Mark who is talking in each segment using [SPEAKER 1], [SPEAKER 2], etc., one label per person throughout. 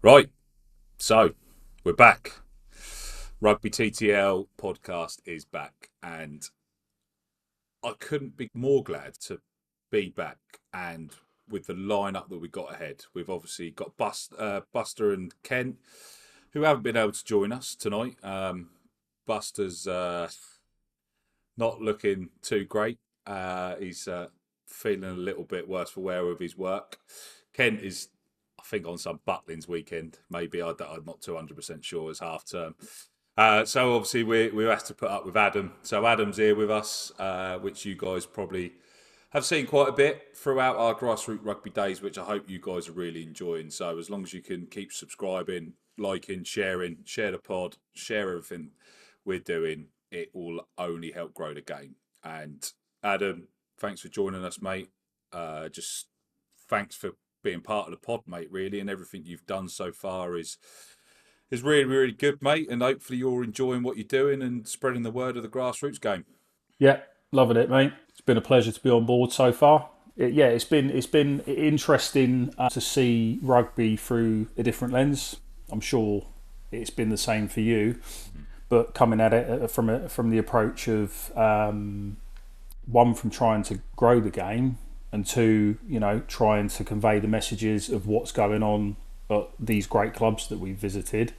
[SPEAKER 1] Right, so we're back. Rugby TTL podcast is back, and I couldn't be more glad to be back. And with the lineup that we got ahead, we've obviously got Buster and Kent, who haven't been able to join us tonight. Buster's not looking too great. He's feeling a little bit worse for wear with his work. Kent is, I think, on some Butlins weekend. Maybe I'm not 200% sure. It's half term. So obviously we have to put up with Adam. So Adam's here with us, which you guys probably have seen quite a bit throughout our Grassroots Rugby days, which I hope you guys are really enjoying. So as long as you can keep subscribing, liking, sharing, share the pod, share everything we're doing, it will only help grow the game. And Adam, thanks for joining us, mate. Just thanks for being part of the pod, mate, really, and everything you've done so far is really, really good, mate, and hopefully you're enjoying what you're doing and spreading the word of the Grassroots game.
[SPEAKER 2] Yeah, loving it, mate. It's been a pleasure to be on board so far. It's been interesting to see rugby through a different lens. I'm sure it's been the same for you, but coming at it from the approach of one, from trying to grow the game, and two, trying to convey the messages of what's going on at these great clubs that we've visited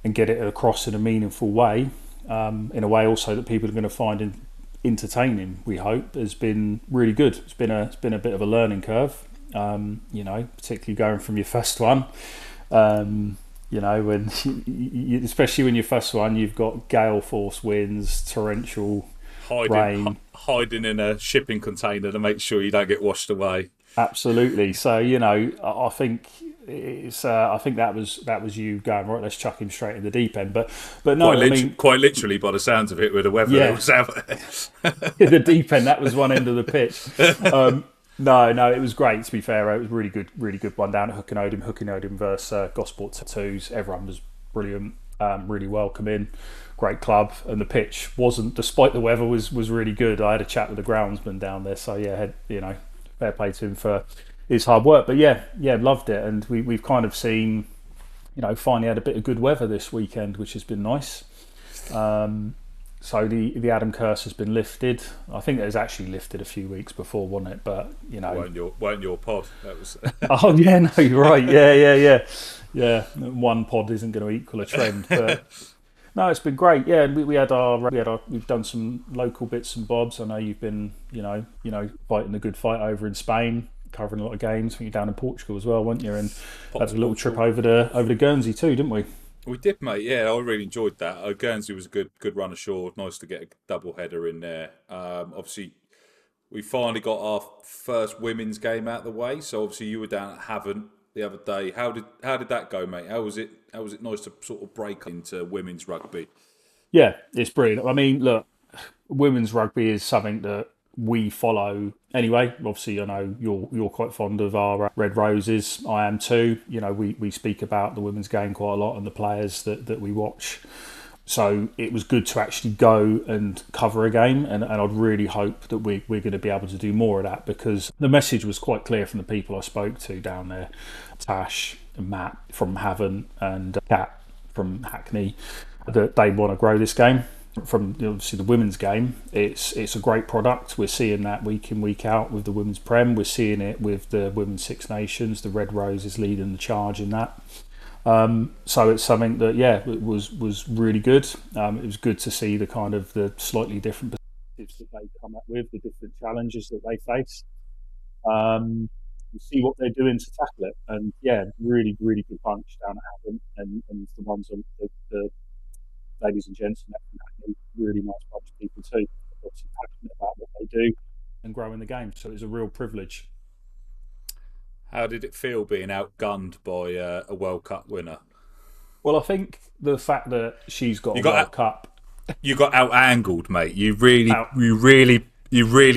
[SPEAKER 2] and get it across in a meaningful way, in a way also that people are going to find entertaining, we hope, has been really good. It's been a bit of a learning curve, particularly going from your first one. When especially when your first one, you've got gale force winds, torrential rain.
[SPEAKER 1] Hiding in a shipping container to make sure you don't get washed away.
[SPEAKER 2] Absolutely. So I think I think that was you going, right, let's chuck him straight in the deep end. But no,
[SPEAKER 1] quite literally by the sounds of it, with the weather that was out there.
[SPEAKER 2] The deep end, that was one end of the pitch. No, it was great, to be fair. It was really good one down at Hook and Odin versus Gosport Tattoos. Everyone was brilliant, really welcoming, great club, and the pitch wasn't, despite the weather, was really good. I had a chat with the groundsman down there, so fair play to him for his hard work. But yeah, loved it, and we've kind of seen, finally had a bit of good weather this weekend, which has been nice. So the Adam curse has been lifted. I think it was actually lifted a few weeks before, wasn't it? But
[SPEAKER 1] weren't your pod. That was.
[SPEAKER 2] Oh yeah, no, you're right. Yeah. One pod isn't going to equal a trend, but no, it's been great. Yeah, and we've done some local bits and bobs. I know you've been, fighting a good fight over in Spain, covering a lot of games. I think you're down in Portugal as well, weren't you? And had a little trip over to Guernsey too, didn't we?
[SPEAKER 1] We did, mate. Yeah, I really enjoyed that. Guernsey was a good run ashore. Nice to get a double header in there. Obviously, we finally got our first women's game out of the way. So obviously, you were down at Havant the other day. How did that go, mate? How was it nice to sort of break into women's rugby?
[SPEAKER 2] Yeah, it's brilliant. I mean, look, women's rugby is something that we follow anyway. Obviously, I know you're quite fond of our Red Roses. I am too. We speak about the women's game quite a lot and the players that we watch. So it was good to actually go and cover a game, and I'd really hope that we're going to be able to do more of that, because the message was quite clear from the people I spoke to down there, Tash and Matt from Havant and Kat from Hackney, that they want to grow this game. From obviously the women's game, it's a great product. We're seeing that week in, week out with the women's Prem. We're seeing it with the women's Six Nations. The Red Rose is leading the charge in that. So it's something that, it was really good. It was good to see the slightly different perspectives that they come up with, the different challenges that they face. See what they're doing to tackle it, and really, really good bunch down at Havant, and the ones on the ladies and gents, really nice bunch of people too. Obviously passionate about what they do and growing the game, so it's a real privilege.
[SPEAKER 1] How did it feel being outgunned by a World Cup winner?
[SPEAKER 2] Well, I think the fact that she's got a World Cup,
[SPEAKER 1] you got out-angled, mate. You really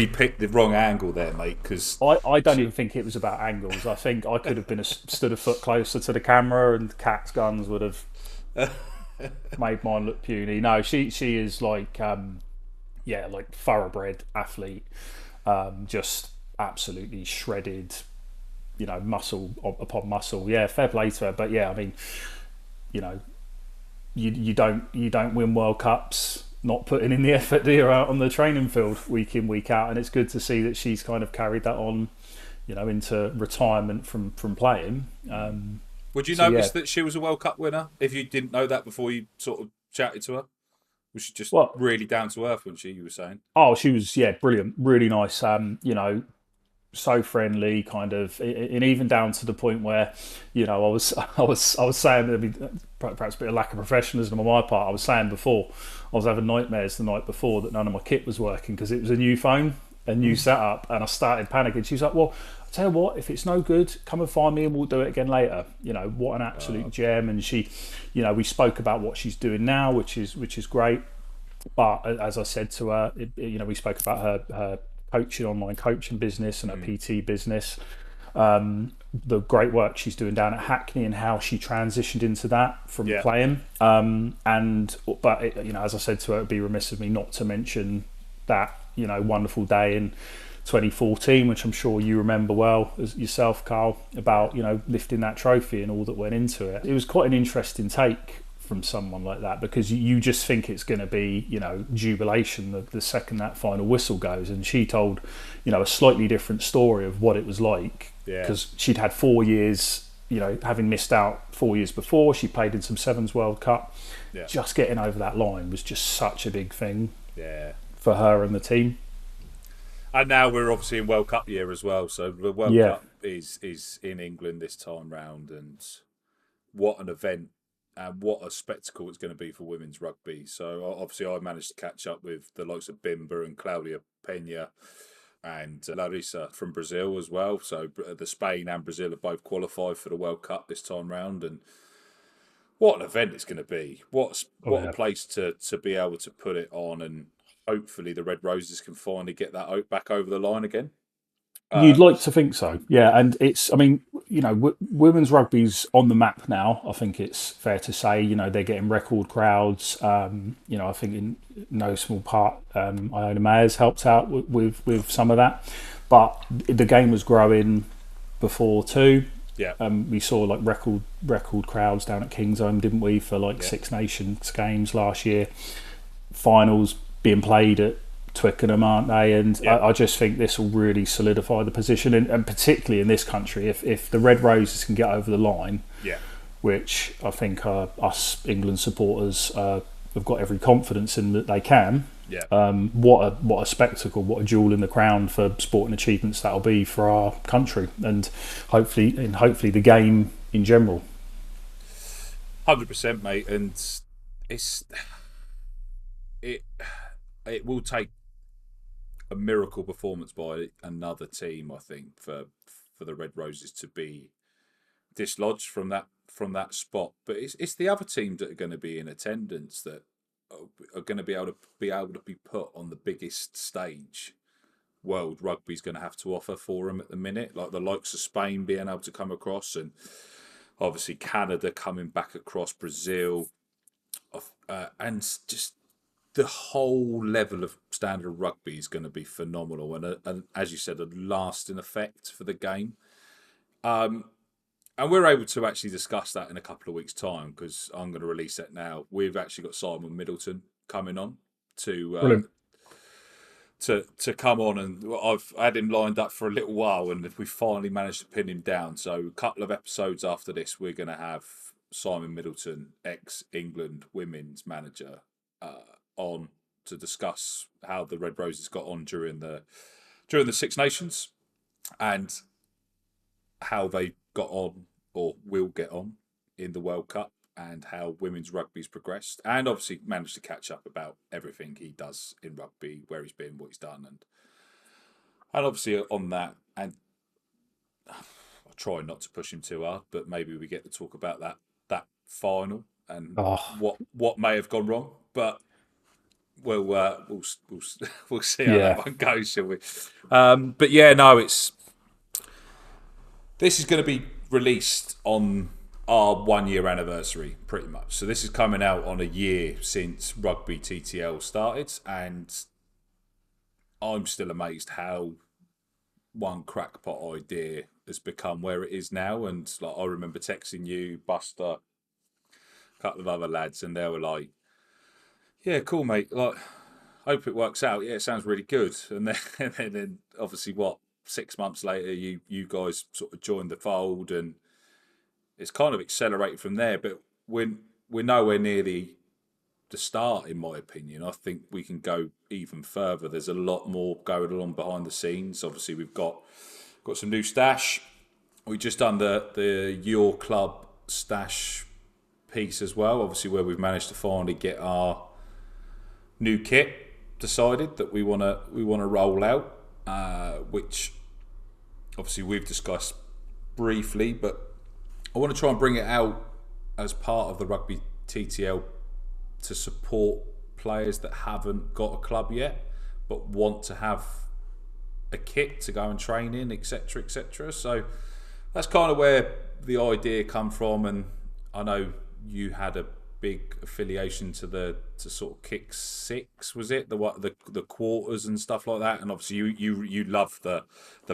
[SPEAKER 1] picked the wrong angle there, mate. Because
[SPEAKER 2] I don't even think it was about angles. I think I could have been stood a foot closer to the camera, and Cat's guns would have made mine look puny. No, she is like thoroughbred athlete, just absolutely shredded, muscle upon muscle. Yeah, fair play to her. But yeah, I mean, you know, you don't win World Cups not putting in the effort, do you, out on the training field week in, week out. And it's good to see that she's kind of carried that on, into retirement from playing.
[SPEAKER 1] Would you
[SPEAKER 2] So yeah,
[SPEAKER 1] notice that she was a World Cup winner if you didn't know that before you sort of chatted to her? Was she just
[SPEAKER 2] well,
[SPEAKER 1] really down to earth when you were saying?
[SPEAKER 2] oh, she was, yeah, brilliant, really nice. So friendly, kind of, and even down to the point where, I was saying, I mean, perhaps a bit of lack of professionalism on my part. I was saying before, I was having nightmares the night before that none of my kit was working because it was a new phone, a new setup, and I started panicking. She was like, "Well, I tell you what, if it's no good, come and find me and we'll do it again later." What an absolute gem. And she, we spoke about what she's doing now, which is great. But as I said to her, we spoke about her coaching, online coaching business and her PT business, the great work she's doing down at Hackney and how she transitioned into that from playing. As I said to her, it'd be remiss of me not to mention that wonderful day in 2014, which I'm sure you remember well as yourself, Carl, about lifting that trophy and all that went into it. It was quite an interesting take from someone like that, because you just think it's going to be jubilation the second that final whistle goes. And she told a slightly different story of what it was like, because she'd had 4 years, having missed out 4 years before. She played in some Sevens World Cup. Just getting over that line was just such a big thing for her and the team.
[SPEAKER 1] And now we're obviously in World Cup year as well, so the World Cup is in England this time round, and what an event and what a spectacle it's going to be for women's rugby. So obviously I managed to catch up with the likes of Bimba and Claudia Pena and Larissa from Brazil as well. So the Spain and Brazil have both qualified for the World Cup this time round, and what an event it's going to be. What a place to be able to put it on, and hopefully the Red Roses can finally get that back over the line again.
[SPEAKER 2] You'd like to think so, yeah. And women's rugby's on the map now. I think it's fair to say, they're getting record crowds. I think in no small part, Iona Mayer's helped out with some of that. But the game was growing before too.
[SPEAKER 1] Yeah.
[SPEAKER 2] We saw like record crowds down at Kingsholm, didn't we, for Six Nations games last year. Finals being played at Twickenham, aren't they? And I just think this will really solidify the position, and particularly in this country, if the Red Roses can get over the line, which I think us England supporters have got every confidence in that they can. What a spectacle! What a jewel in the crown for sporting achievements that'll be for our country, and hopefully the game in general.
[SPEAKER 1] 100%, mate, and it will take a miracle performance by another team, I think, for the Red Roses to be dislodged from that spot. But it's the other teams that are going to be in attendance that are going to be able to be put on the biggest stage world rugby's going to have to offer for them at the minute, like the likes of Spain being able to come across, and obviously Canada coming back across, Brazil, and just the whole level of standard of rugby is going to be phenomenal, and as you said, a lasting effect for the game. And we're able to actually discuss that in a couple of weeks' time, because I'm going to release that now. We've actually got Simon Middleton coming on to come on, and I've had him lined up for a little while, and we finally managed to pin him down. So a couple of episodes after this, we're going to have Simon Middleton, ex-England women's manager, on to discuss how the Red Roses got on during the Six Nations, and how they got on or will get on in the World Cup, and how women's rugby's progressed, and obviously managed to catch up about everything he does in rugby, where he's been, what he's done, and obviously on that. And I'll try not to push him too hard, but maybe we get to talk about that final and what may have gone wrong, but we'll see how that one goes, shall we? But yeah, no, this is going to be released on our 1 year anniversary, pretty much. So this is coming out on a year since Rugby TTL started, and I'm still amazed how one crackpot idea has become where it is now. And like, I remember texting you, Buster, a couple of other lads, and they were like, "Yeah, cool, mate. Like, hope it works out. Yeah, it sounds really good." And then, and then obviously, 6 months later, you guys sort of joined the fold, and it's kind of accelerated from there. But we're nowhere near the start, in my opinion. I think we can go even further. There's a lot more going on behind the scenes. Obviously, we've got some new stash. We just done the Your Club stash piece as well. Obviously, where we've managed to finally get our new kit decided that we wanna roll out, which obviously we've discussed briefly, but I want to try and bring it out as part of the Rugby TTL to support players that haven't got a club yet but want to have a kit to go and train in, etc., etc. So that's kind of where the idea come from, and I know you had a big affiliation to sort of Kick Six, was it the quarters and stuff like that? And obviously you loved the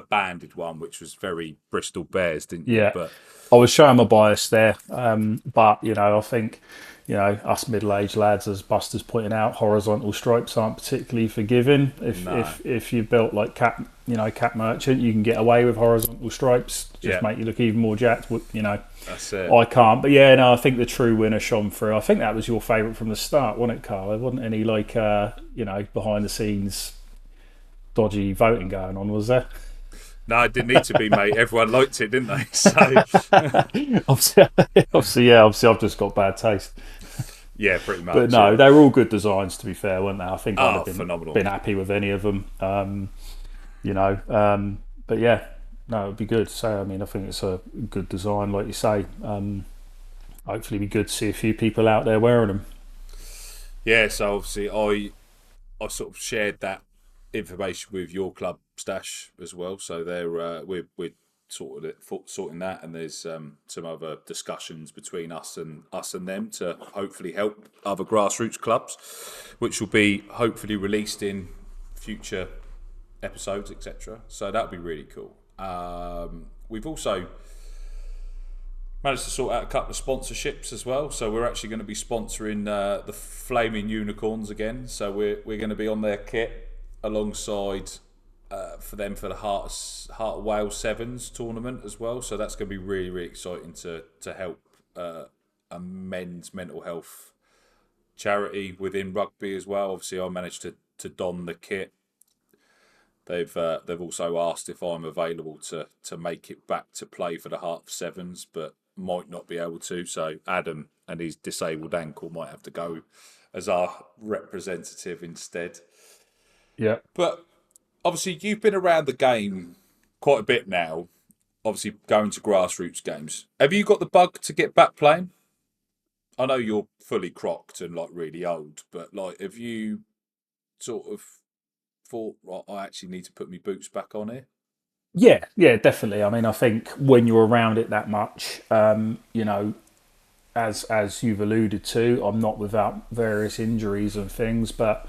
[SPEAKER 1] banded one, which was very Bristol Bears, didn't you?
[SPEAKER 2] Yeah,
[SPEAKER 1] But
[SPEAKER 2] I was showing my bias there, but I think us middle-aged lads, as Buster's pointing out, horizontal stripes aren't particularly forgiving. If you built like Cap Merchant, you can get away with horizontal stripes, make you look even more jacked.
[SPEAKER 1] That's it.
[SPEAKER 2] I can't, but I think the true winner shone through. I think that was your favourite from the start, wasn't it, Carl? There wasn't any behind the scenes dodgy voting going on, was there?
[SPEAKER 1] No, it didn't need to be, mate. Everyone liked it, didn't they? So
[SPEAKER 2] obviously, I've just got bad taste.
[SPEAKER 1] Yeah, pretty much.
[SPEAKER 2] But no, they were all good designs, to be fair, weren't they? I think I'd have
[SPEAKER 1] phenomenal.
[SPEAKER 2] Happy with any of them. But yeah, no, it'd be good. So I mean, I think it's a good design, like you say. Hopefully, be good to see a few people out there wearing them.
[SPEAKER 1] Yeah, so obviously, I sort of shared that information with Your Club stash as well. So we're sorting that, and there's some other discussions between us and them to hopefully help other grassroots clubs, which will be hopefully released in future episodes, etc. So that'll be really cool. We've also managed to sort out a couple of sponsorships as well. So we're actually going to be sponsoring the Flaming Unicorns again. So we're going to be on their kit alongside for them for the Heart of Wales Sevens tournament as well. So that's going to be really, really exciting to help a men's mental health charity within rugby as well. Obviously, I managed to don the kit. They've also asked if I'm available to make it back to play for the Heart of Sevens, but might not be able to. So Adam and his disabled ankle might have to go as our representative instead.
[SPEAKER 2] Yeah.
[SPEAKER 1] But obviously, you've been around the game quite a bit now, obviously going to grassroots games. Have you got the bug to get back playing? I know you're fully crocked and like really old, but like, have you sort of thought, right, I actually need to put my boots back on here?
[SPEAKER 2] Yeah, definitely. I mean, I think when you're around it that much, as you've alluded to, I'm not without various injuries and things, but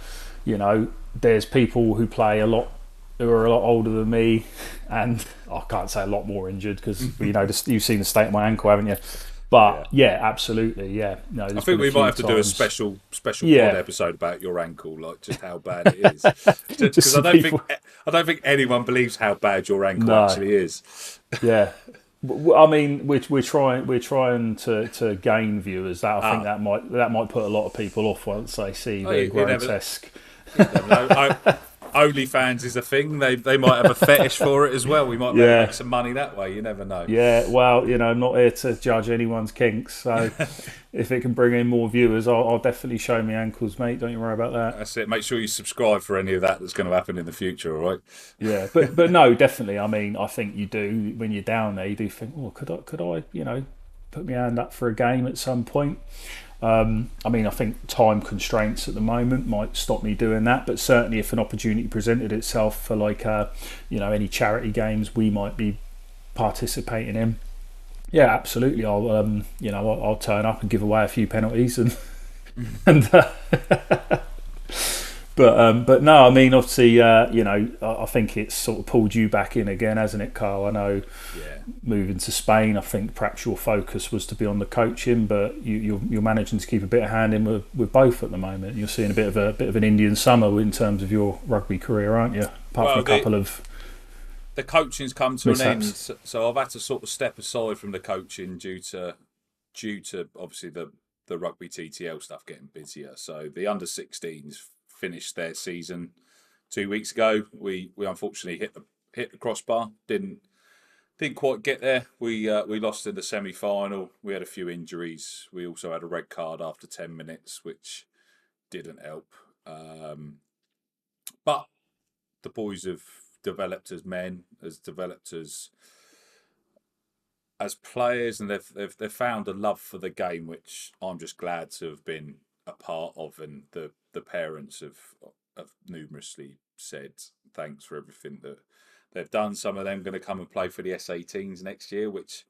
[SPEAKER 2] there's people who play who are a lot older than me, and I can't say a lot more injured because you've seen the state of my ankle, haven't you? But yeah, absolutely, yeah. No,
[SPEAKER 1] I think we might have to do a special pod episode about your ankle, like just how bad it is. Because I don't think anyone believes how bad your ankle actually is.
[SPEAKER 2] Yeah. I mean, we're trying to gain viewers. That I think that might put a lot of people off once they see the grotesque.
[SPEAKER 1] OnlyFans is a thing. They might have a fetish for it as well. We might make some money that way. You never know.
[SPEAKER 2] Yeah, well, I'm not here to judge anyone's kinks. So if it can bring in more viewers, I'll definitely show my ankles, mate. Don't you worry about that.
[SPEAKER 1] That's it. Make sure you subscribe for any of that's going to happen in the future. All right.
[SPEAKER 2] Yeah, but no, definitely. I mean, I think you do when you're down there. You do think, could I, put my hand up for a game at some point. I mean, I think time constraints at the moment might stop me doing that, but certainly if an opportunity presented itself for like, any charity games we might be participating in, yeah, absolutely. I'll turn up and give away a few penalties and But no, I mean, obviously, I think it's sort of pulled you back in again, hasn't it, Carl? I know
[SPEAKER 1] Yeah.
[SPEAKER 2] moving to Spain, I think perhaps your focus was to be on the coaching, but you're managing to keep a bit of hand in with both at the moment. You're seeing a bit of an Indian summer in terms of your rugby career, aren't you? Apart from
[SPEAKER 1] Well,
[SPEAKER 2] a couple of
[SPEAKER 1] the coaching's come to an end,
[SPEAKER 2] mishaps.
[SPEAKER 1] so I've had to sort of step aside from the coaching due to obviously the rugby TTL stuff getting busier. So the under-16s finished their season 2 weeks ago. We unfortunately hit the crossbar. Didn't quite get there. We lost in the semi-final. We had a few injuries. We also had a red card after 10 minutes, which didn't help. But the boys have developed as men, has developed as players, and they've found a love for the game, which I'm just glad to have been a part of. And the parents have numerously said thanks for everything that they've done. Some of them going to come and play for the S18s next year, which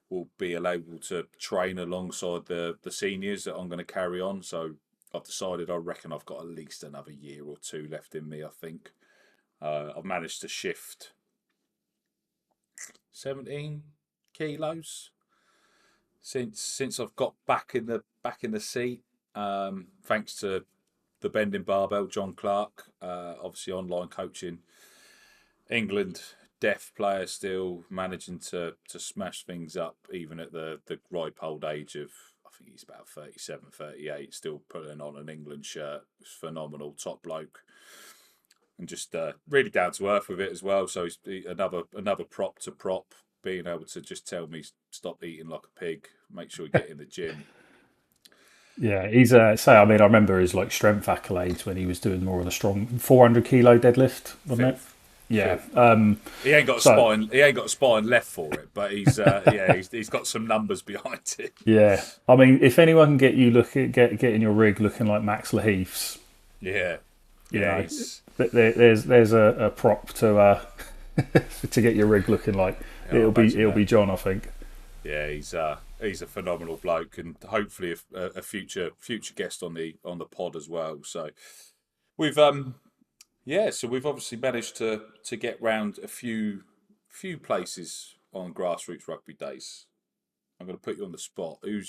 [SPEAKER 1] will be able to train alongside the seniors that I'm going to carry on. So I've decided I reckon I've got at least another year or two left in me. I think I've managed to shift 17 kilos since I've got back in the seat. Thanks to the bending barbell, John Clark, obviously online coaching. England deaf player still managing to smash things up even at the ripe old age of, I think he's about 37, 38, still putting on an England shirt. It's phenomenal, top bloke. And just really down to earth with it as well. So he's another prop to prop, being able to just tell me stop eating like a pig, make sure you get in the gym.
[SPEAKER 2] Yeah, he's I remember his like strength accolades when he was doing more of the strong 400 kilo deadlift, wasn't it?
[SPEAKER 1] Fifth,
[SPEAKER 2] Yeah.
[SPEAKER 1] fifth. He ain't got a
[SPEAKER 2] So
[SPEAKER 1] spine. He ain't got a spine left for it, but he's got some numbers behind it.
[SPEAKER 2] yeah, I mean, if anyone can get you getting your rig looking like Max Laheath's,
[SPEAKER 1] Yeah,
[SPEAKER 2] you
[SPEAKER 1] yeah.
[SPEAKER 2] know, there's a prop to to get your rig looking like. It'll be John, I think.
[SPEAKER 1] Yeah, he's a phenomenal bloke, and hopefully a future guest on the pod as well. So we've so we've obviously managed to get round a few places on Grassroots Rugby Days. I'm going to put you on the spot. Who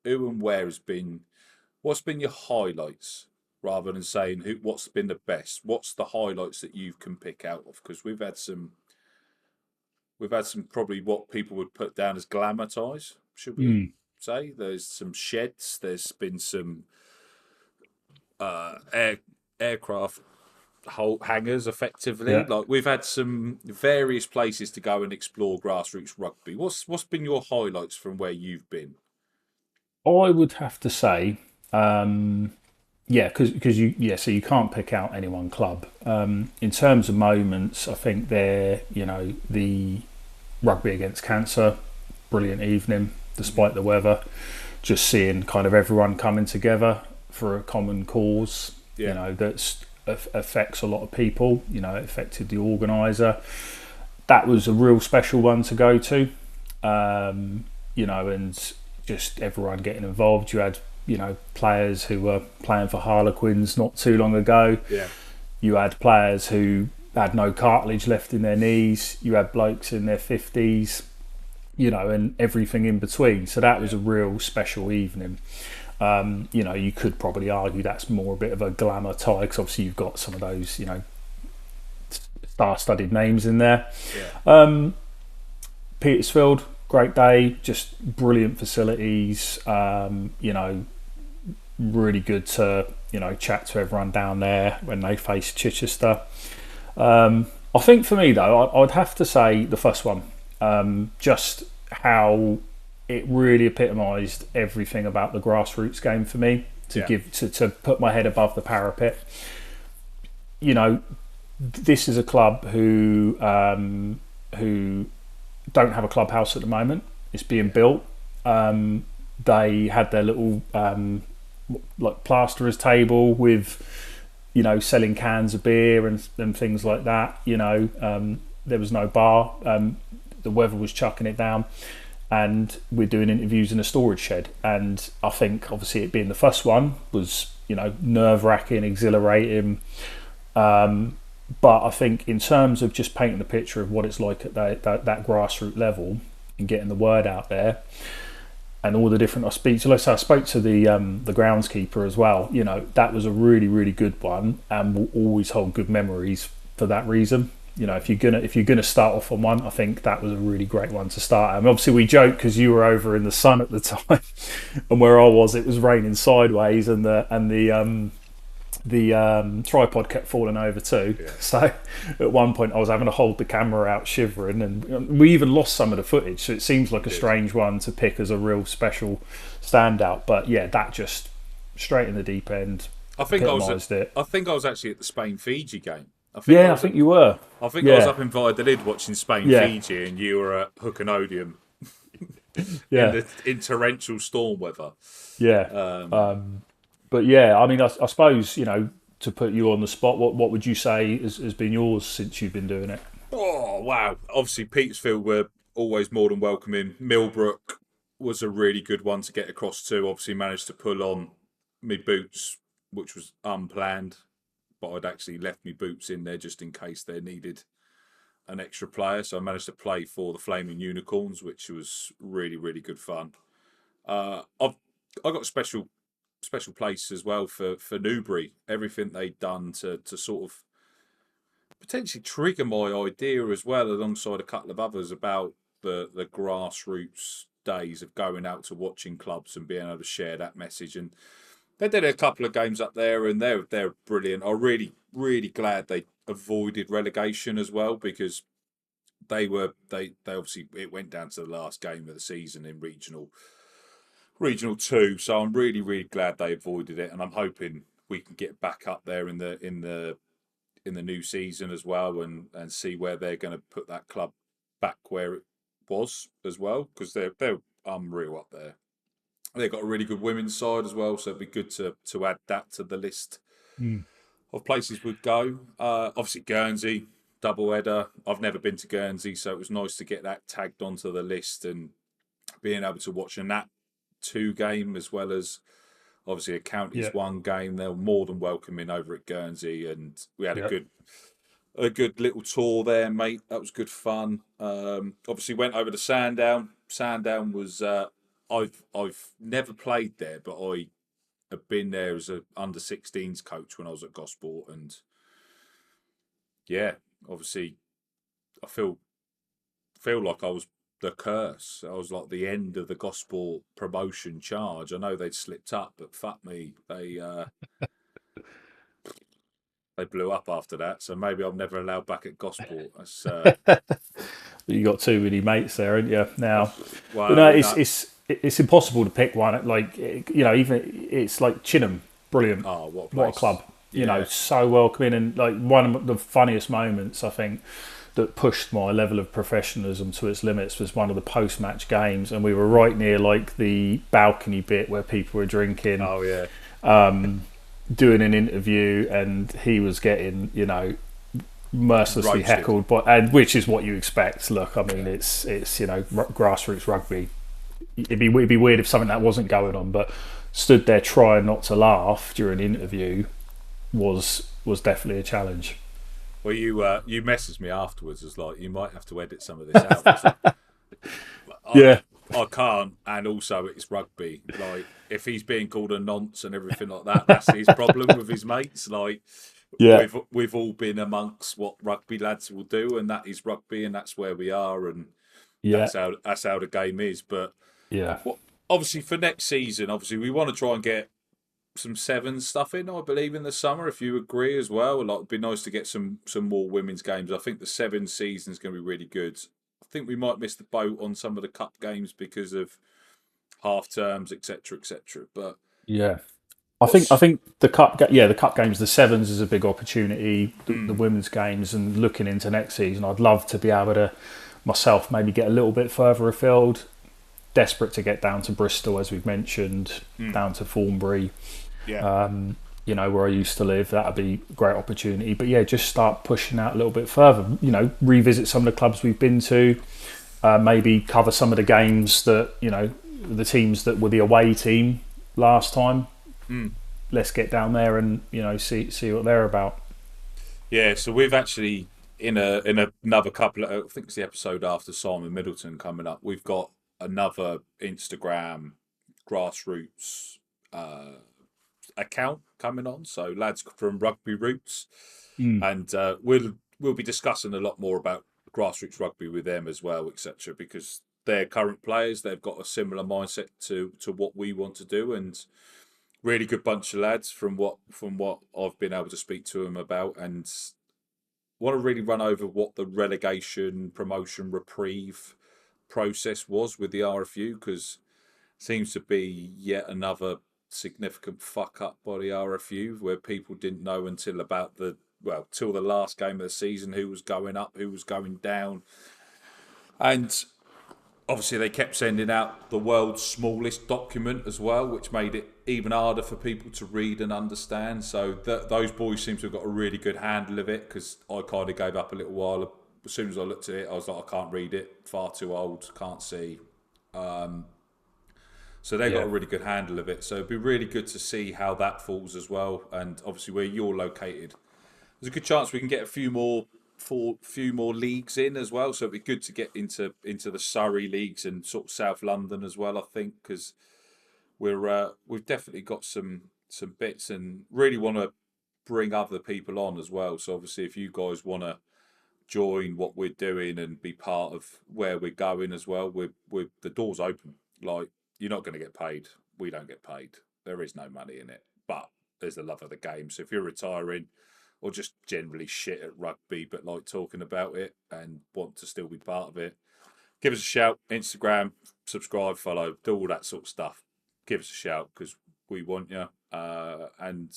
[SPEAKER 1] and where what's been your highlights, rather than saying what's been the best? What's the highlights that you can pick out of? Because we've had some probably what people would put down as glamour ties, should we say? There's some sheds. There's been some aircraft hangars, effectively.
[SPEAKER 2] Yeah.
[SPEAKER 1] Like, we've had some various places to go and explore grassroots rugby. What's been your highlights from where you've been?
[SPEAKER 2] I would have to say, yeah, because so you can't pick out any one club. In terms of moments, I think the rugby against cancer, brilliant evening despite the weather. Just seeing kind of everyone coming together for a common cause, that's affects a lot of people. It affected the organizer. That was a real special one to go to. And just everyone getting involved. You had players who were playing for Harlequins not too long ago.
[SPEAKER 1] Yeah.
[SPEAKER 2] You had players who had no cartilage left in their knees. You had blokes in their 50s, and everything in between. So that was a real special evening. You could probably argue that's more a bit of a glamour tie, because obviously you've got some of those, star-studded names in there.
[SPEAKER 1] Yeah.
[SPEAKER 2] Petersfield, great day, just brilliant facilities. Really good to chat to everyone down there when they face Chichester. I think for me though, I'd have to say the first one, just how it really epitomised everything about the grassroots game for me. To put my head above the parapet. This is a club who don't have a clubhouse at the moment. It's being built. They had their little like plasterer's table with selling cans of beer and things like that. There was no bar. The weather was chucking it down. and we're doing interviews in a storage shed. And I think obviously it being the first one was, nerve-wracking, exhilarating. But I think in terms of just painting the picture of what it's like at that grassroots level and getting the word out there, and all the different I spoke to the groundskeeper as well. That was a really, really good one, and will always hold good memories for that reason. If you're gonna start off on one, I think that was a really great one to start. And obviously we joke because you were over in the sun at the time, and where I was, it was raining sideways, and the tripod kept falling over too. Yeah. So at one point I was having to hold the camera out shivering, and we even lost some of the footage. So it seems like a strange one to pick as a real special standout. But yeah, that just straight in the deep end.
[SPEAKER 1] I think I was actually at the Spain-Fiji game.
[SPEAKER 2] I think you were.
[SPEAKER 1] I think I was up in Valladolid watching Spain-Fiji, and you were at Hook and Odium. in torrential storm weather.
[SPEAKER 2] Yeah. But yeah, I mean, I suppose, to put you on the spot, what would you say has been yours since you've been doing it?
[SPEAKER 1] Oh, wow. Obviously, Petersfield were always more than welcoming. Millbrook was a really good one to get across to. Obviously, managed to pull on my boots, which was unplanned, but I'd actually left my boots in there just in case they needed an extra player. So I managed to play for the Flaming Unicorns, which was really, really good fun. I got a special place as well for Newbury. Everything they'd done to sort of potentially trigger my idea as well, alongside a couple of others, about the grassroots days of going out to watching clubs and being able to share that message. And they did a couple of games up there, and they're brilliant. I'm really, really glad they avoided relegation as well, because they obviously, it went down to the last game of the season in Regional 2, so I'm really, really glad they avoided it, and I'm hoping we can get back up there in the new season as well, and see where they're going to put that club back where it was as well, because they're unreal up there. They've got a really good women's side as well, so it'd be good to add that to the list of places we'd go. Obviously Guernsey, double header. I've never been to Guernsey, so it was nice to get that tagged onto the list, and being able to watch a Nat 2 game as well as obviously a Counties 1 game. They were more than welcoming over at Guernsey, and we had a good little tour there, mate. That was good fun. Obviously went over to Sandown. Sandown was I've never played there, but I have been there as a under-16s coach when I was at Gosport, and yeah, obviously I feel like I was the curse. I was like the end of the Gosport promotion charge. I know they'd slipped up, but fuck me, they blew up after that. So maybe I'm never allowed back at Gosport. That's,
[SPEAKER 2] you got too many mates there, haven't you? Now, it's impossible to pick one. Like, even it's like Chinham, brilliant.
[SPEAKER 1] Oh,
[SPEAKER 2] what a club! So welcoming, and like one of the funniest moments I think that pushed my level of professionalism to its limits was one of the post-match games, and we were right near like the balcony bit where people were drinking.
[SPEAKER 1] Oh yeah.
[SPEAKER 2] Doing an interview, and he was getting, mercilessly
[SPEAKER 1] roasted,
[SPEAKER 2] heckled, and which is what you expect. Look, I mean, it's grassroots rugby. It'd be weird if something that wasn't going on, but stood there trying not to laugh during the interview was definitely a challenge.
[SPEAKER 1] Well, you messaged me afterwards as like, you might have to edit some of this out. I can't, and also it's rugby. Like, if he's being called a nonce and everything like that, that's his problem with his mates. Like, we've all been amongst what rugby lads will do, and that is rugby, and that's where we are, and that's how the game is. But obviously for next season, obviously we want to try and get some sevens stuff in, I believe, in the summer, if you agree as well. Like, it'd be nice to get some more women's games. I think the sevens season is going to be really good. I think we might miss the boat on some of the cup games because of half terms, etc., etc. But
[SPEAKER 2] I think the cup games, the sevens is a big opportunity. The women's games, and looking into next season, I'd love to be able to myself maybe get a little bit further afield. Desperate to get down to Bristol, as we've mentioned, down to Thornbury. Where I used to live. That'd be a great opportunity. But just start pushing out a little bit further. Revisit some of the clubs we've been to, maybe cover some of the games that the teams that were the away team last time. Let's get down there and see what they're about.
[SPEAKER 1] Yeah, so we've actually in another couple of, I think it's the episode after Simon Middleton coming up. We've got another Instagram grassroots account coming on. So lads from Rugby Roots,
[SPEAKER 2] Mm.
[SPEAKER 1] and we'll be discussing a lot more about grassroots rugby with them as well, etc. Because they're current players, they've got a similar mindset to what we want to do, and really good bunch of lads from what I've been able to speak to them about, and want to really run over what the relegation promotion reprieve process was with the RFU, because seems to be yet another significant fuck up by the RFU where people didn't know until about till the last game of the season who was going up, who was going down. And obviously they kept sending out the world's smallest document as well, which made it even harder for people to read and understand. So those boys seem to have got a really good handle of it, because I kind of gave up a little while. As soon as I looked at it, I was like, I can't read it, far too old, can't see. So they've got a really good handle of it. So it'd be really good to see how that falls as well. And obviously where you're located, there's a good chance we can get a few more leagues in as well. So it'd be good to get into the Surrey leagues and sort of South London as well, I think, because we've definitely got some bits and really want to bring other people on as well. So obviously if you guys want to join what we're doing and be part of where we're going as well, we're the door's open. Like, you're not going to get paid. We don't get paid. There is no money in it. But there's the love of the game. So if you're retiring or just generally shit at rugby but like talking about it and want to still be part of it, give us a shout. Instagram, subscribe, follow, do all that sort of stuff. Give us a shout because we want you. And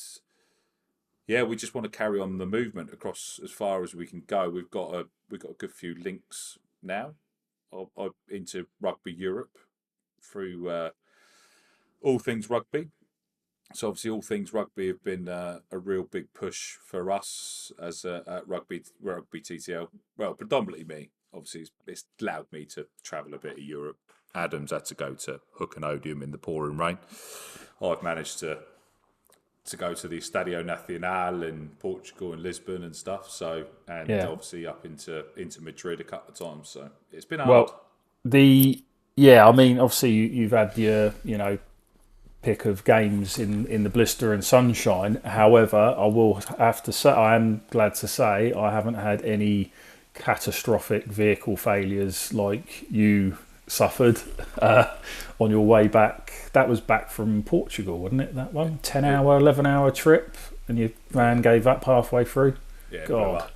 [SPEAKER 1] yeah, we just want to carry on the movement across as far as we can go. We've got a good few links now into Rugby Europe through all things rugby. So obviously, all things rugby have been a real big push for us as at Rugby TTL. Well, predominantly me. Obviously, it's allowed me to travel a bit of Europe. Adam's had to go to Hook and Odium in the pouring rain. I've managed to go to the Estadio Nacional in Portugal and Lisbon and stuff. So, and
[SPEAKER 2] Yeah.
[SPEAKER 1] obviously up into Madrid a couple of times. So it's been hard.
[SPEAKER 2] Well, I mean, obviously you've had your pick of games in the blister and sunshine. However, I will have to say I am glad to say I haven't had any catastrophic vehicle failures like you suffered on your way back. That was back from Portugal, wasn't it? That one 10-hour, 11-hour trip, and your van gave up halfway through.
[SPEAKER 1] Yeah,
[SPEAKER 2] God.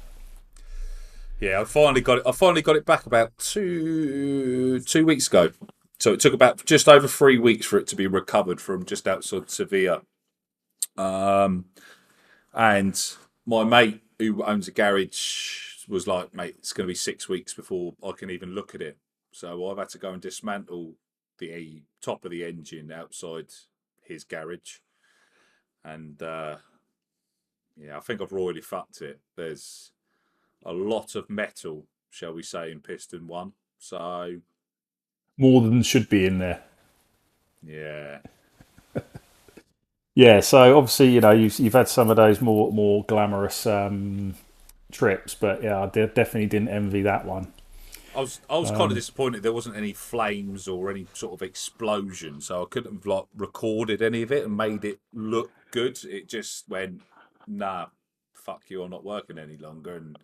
[SPEAKER 1] Yeah, I finally got it back about two weeks ago. So it took about just over 3 weeks for it to be recovered from just outside Sevilla. And my mate who owns a garage was like, mate, it's going to be 6 weeks before I can even look at it. So I've had to go and dismantle the top of the engine outside his garage. And yeah, I think I've royally fucked it. There's a lot of metal, shall we say, in piston one. So
[SPEAKER 2] More than should be in there.
[SPEAKER 1] yeah.
[SPEAKER 2] Yeah, so obviously you've had some of those more glamorous trips, but yeah, I definitely didn't envy that one.
[SPEAKER 1] I was kind of disappointed there wasn't any flames or any sort of explosion, so I couldn't have like recorded any of it and made it look good. It just went, nah, fuck you, I'm not working any longer, and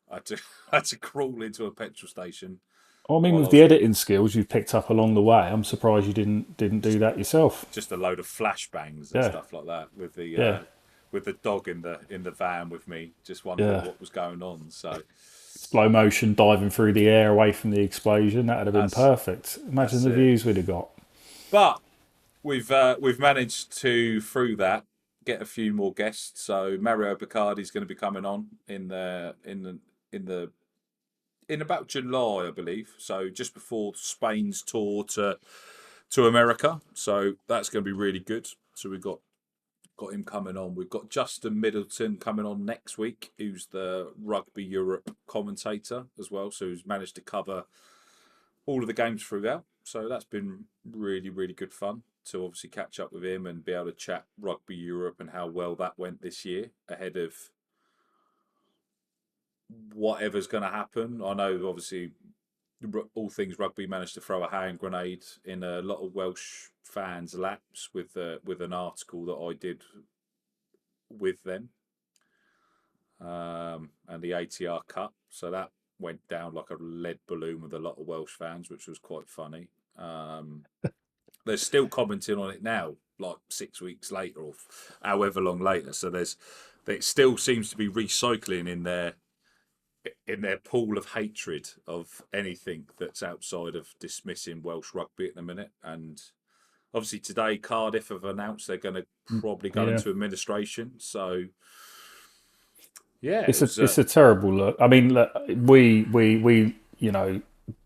[SPEAKER 1] I had to had to crawl into a petrol station
[SPEAKER 2] I mean,
[SPEAKER 1] while I
[SPEAKER 2] with the
[SPEAKER 1] was
[SPEAKER 2] editing skills you've picked up along the way, I'm surprised you didn't do that yourself.
[SPEAKER 1] just a load of flashbangs and
[SPEAKER 2] Yeah,
[SPEAKER 1] stuff like that
[SPEAKER 2] yeah,
[SPEAKER 1] with the dog in the van with me, just wondering
[SPEAKER 2] yeah.
[SPEAKER 1] what was going on. So
[SPEAKER 2] Slow motion diving through the air away from the explosion. That'd have been
[SPEAKER 1] that's
[SPEAKER 2] perfect. Imagine
[SPEAKER 1] that's
[SPEAKER 2] the
[SPEAKER 1] it.
[SPEAKER 2] views we'd have got.
[SPEAKER 1] But we've managed to through that get a few more guests. So Mario Bacardi's going to be coming on in the in about July, I believe. So just before Spain's tour to America. So that's going to be really good. So we've got him coming on. We've got Justin Middleton coming on next week, who's the Rugby Europe commentator as well. So who's managed to cover all of the games throughout. So that's been really, really good fun to obviously catch up with him and be able to chat Rugby Europe and how well that went this year ahead of whatever's going to happen. I know, obviously, all things rugby managed to throw a hand grenade in a lot of Welsh fans' laps with an article that I did with them, and the ATR Cup. So that went down like a lead balloon with a lot of Welsh fans, which was quite funny. They're still commenting on it now, like 6 weeks later or however long later. So it still seems to be recycling in their pool of hatred of anything that's outside of dismissing Welsh rugby at the minute. And obviously today Cardiff have announced they're going to probably go into administration. So yeah,
[SPEAKER 2] it's a terrible look. I mean, look, we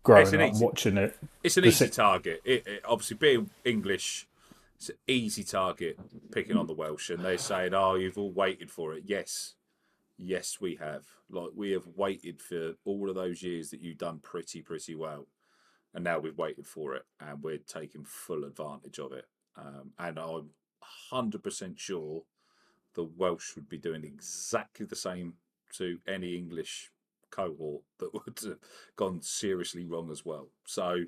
[SPEAKER 2] growing up watching it.
[SPEAKER 1] It's an easy target. Obviously, being English, it's an easy target picking on the Welsh, and they're saying, "Oh, you've all waited for it." Yes, we have. Like, we have waited for all of those years that you've done pretty well, and now we've waited for it, and we're taking full advantage of it. And I'm 100% sure the Welsh would be doing exactly the same to any English cohort that would have gone seriously wrong as well. So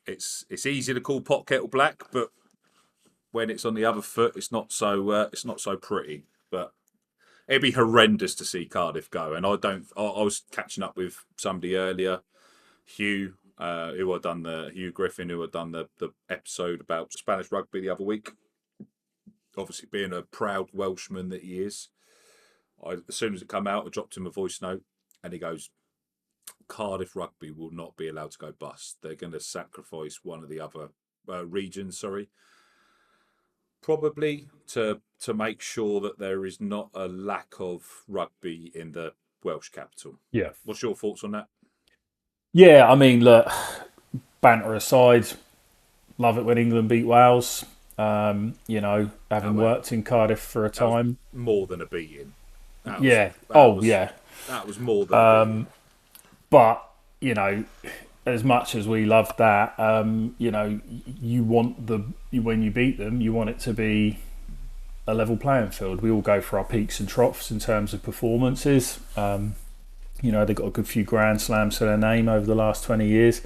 [SPEAKER 1] it's easy to call pot kettle black, but when it's on the other foot, it's not so pretty. But it'd be horrendous to see Cardiff go. And I was catching up with somebody earlier, Hugh Griffin, who had done the episode about Spanish rugby the other week. Obviously, being a proud Welshman that he is, as soon as it came out, I dropped him a voice note, and he goes, "Cardiff rugby will not be allowed to go bust. They're going to sacrifice one of the other regions, probably to make sure that there is not a lack of rugby in the Welsh capital."
[SPEAKER 2] Yeah.
[SPEAKER 1] What's your thoughts on that?
[SPEAKER 2] Yeah, I mean, look, banter aside, love it when England beat Wales. Having worked in Cardiff for a time,
[SPEAKER 1] more than a beating.
[SPEAKER 2] That
[SPEAKER 1] was more than a beating.
[SPEAKER 2] But as much as we love that, you want when you beat them, you want it to be a level playing field. We all go for our peaks and troughs in terms of performances. They've got a good few Grand Slams to their name over the last 20 years.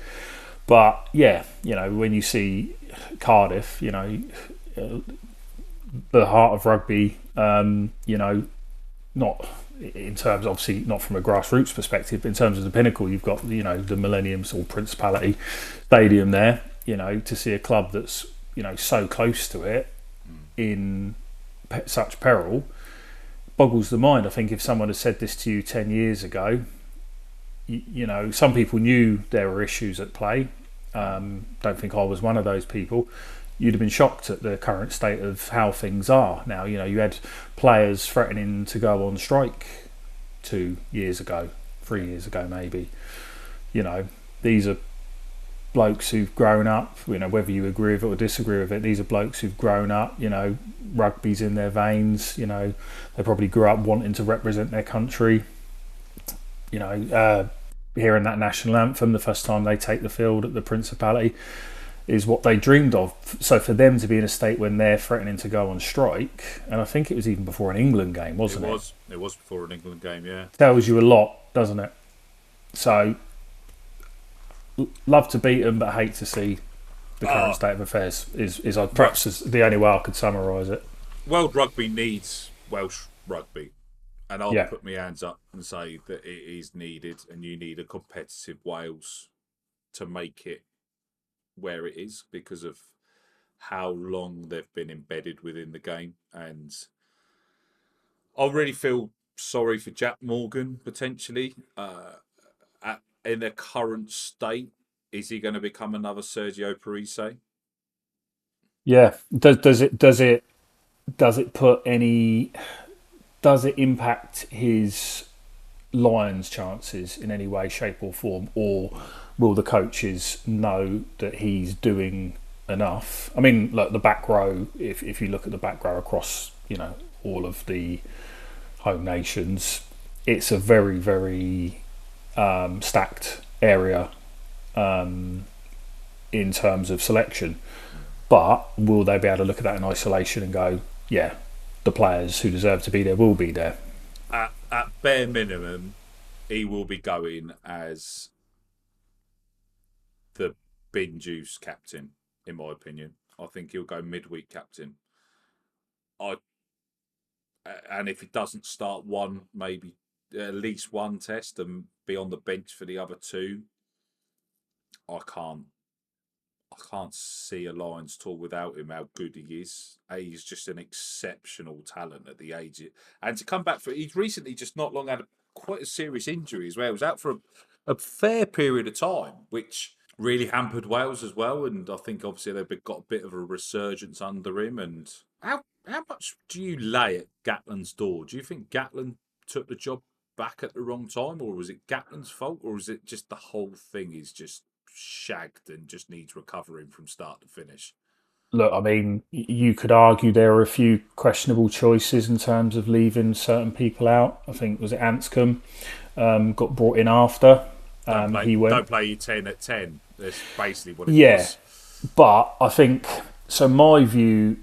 [SPEAKER 2] But yeah, when you see Cardiff, the heart of rugby, not in terms, obviously not from a grassroots perspective, but in terms of the pinnacle, you've got the Millennium or Principality Stadium there. To see a club that's so close to it in such peril boggles the mind. I think if someone had said this to you 10 years ago, some people knew there were issues at play. Don't think I was one of those people. You'd have been shocked at the current state of how things are now. You had players threatening to go on strike 2 years ago, 3 years ago maybe. These are blokes who've grown up, whether you agree with it or disagree with it, these are blokes who've grown up, rugby's in their veins, they probably grew up wanting to represent their country. Hearing that national anthem the first time they take the field at the Principality is what they dreamed of. So for them to be in a state when they're threatening to go on strike, and I think it was even before an England game, wasn't it?
[SPEAKER 1] It was before an England game, yeah.
[SPEAKER 2] Tells you a lot, doesn't it? So, love to beat them, but hate to see the current state of affairs is perhaps the only way I could summarise it.
[SPEAKER 1] World rugby needs Welsh rugby. And I'll put my hands up and say that it is needed, and you need a competitive Wales to make it where it is because of how long they've been embedded within the game. And I really feel sorry for Jack Morgan, potentially. In their current state, is he going to become another Sergio Parise?
[SPEAKER 2] Yeah. Does it impact his Lions' chances in any way, shape or form? Or will the coaches know that he's doing enough? I mean, look, the back row, if you look at the back row across, all of the home nations, it's a very, very stacked area in terms of selection. But will they be able to look at that in isolation and go, yeah, the players who deserve to be there will be there?
[SPEAKER 1] At bare minimum, he will be going as the bin juice captain, in my opinion. I think he'll go midweek captain. I and if he doesn't start one, maybe at least one test and be on the bench for the other two, I can't. I can't see a Lions tour without him. How good he is! He's just an exceptional talent at the age, and to come back for he's recently just not long had quite a serious injury as well. He was out for a fair period of time, which really hampered Wales as well. And I think obviously they've got a bit of a resurgence under him. And how much do you lay at Gatland's door? Do you think Gatland took the job back at the wrong time, or was it Gatland's fault, or is it just the whole thing is just shagged and just needs recovering from start to finish?
[SPEAKER 2] Look, I mean, you could argue there are a few questionable choices in terms of leaving certain people out. I think was it Anscombe got brought in after he went.
[SPEAKER 1] Don't play your 10 at 10. That's basically what it
[SPEAKER 2] Yeah,
[SPEAKER 1] was.
[SPEAKER 2] but I think so. My view,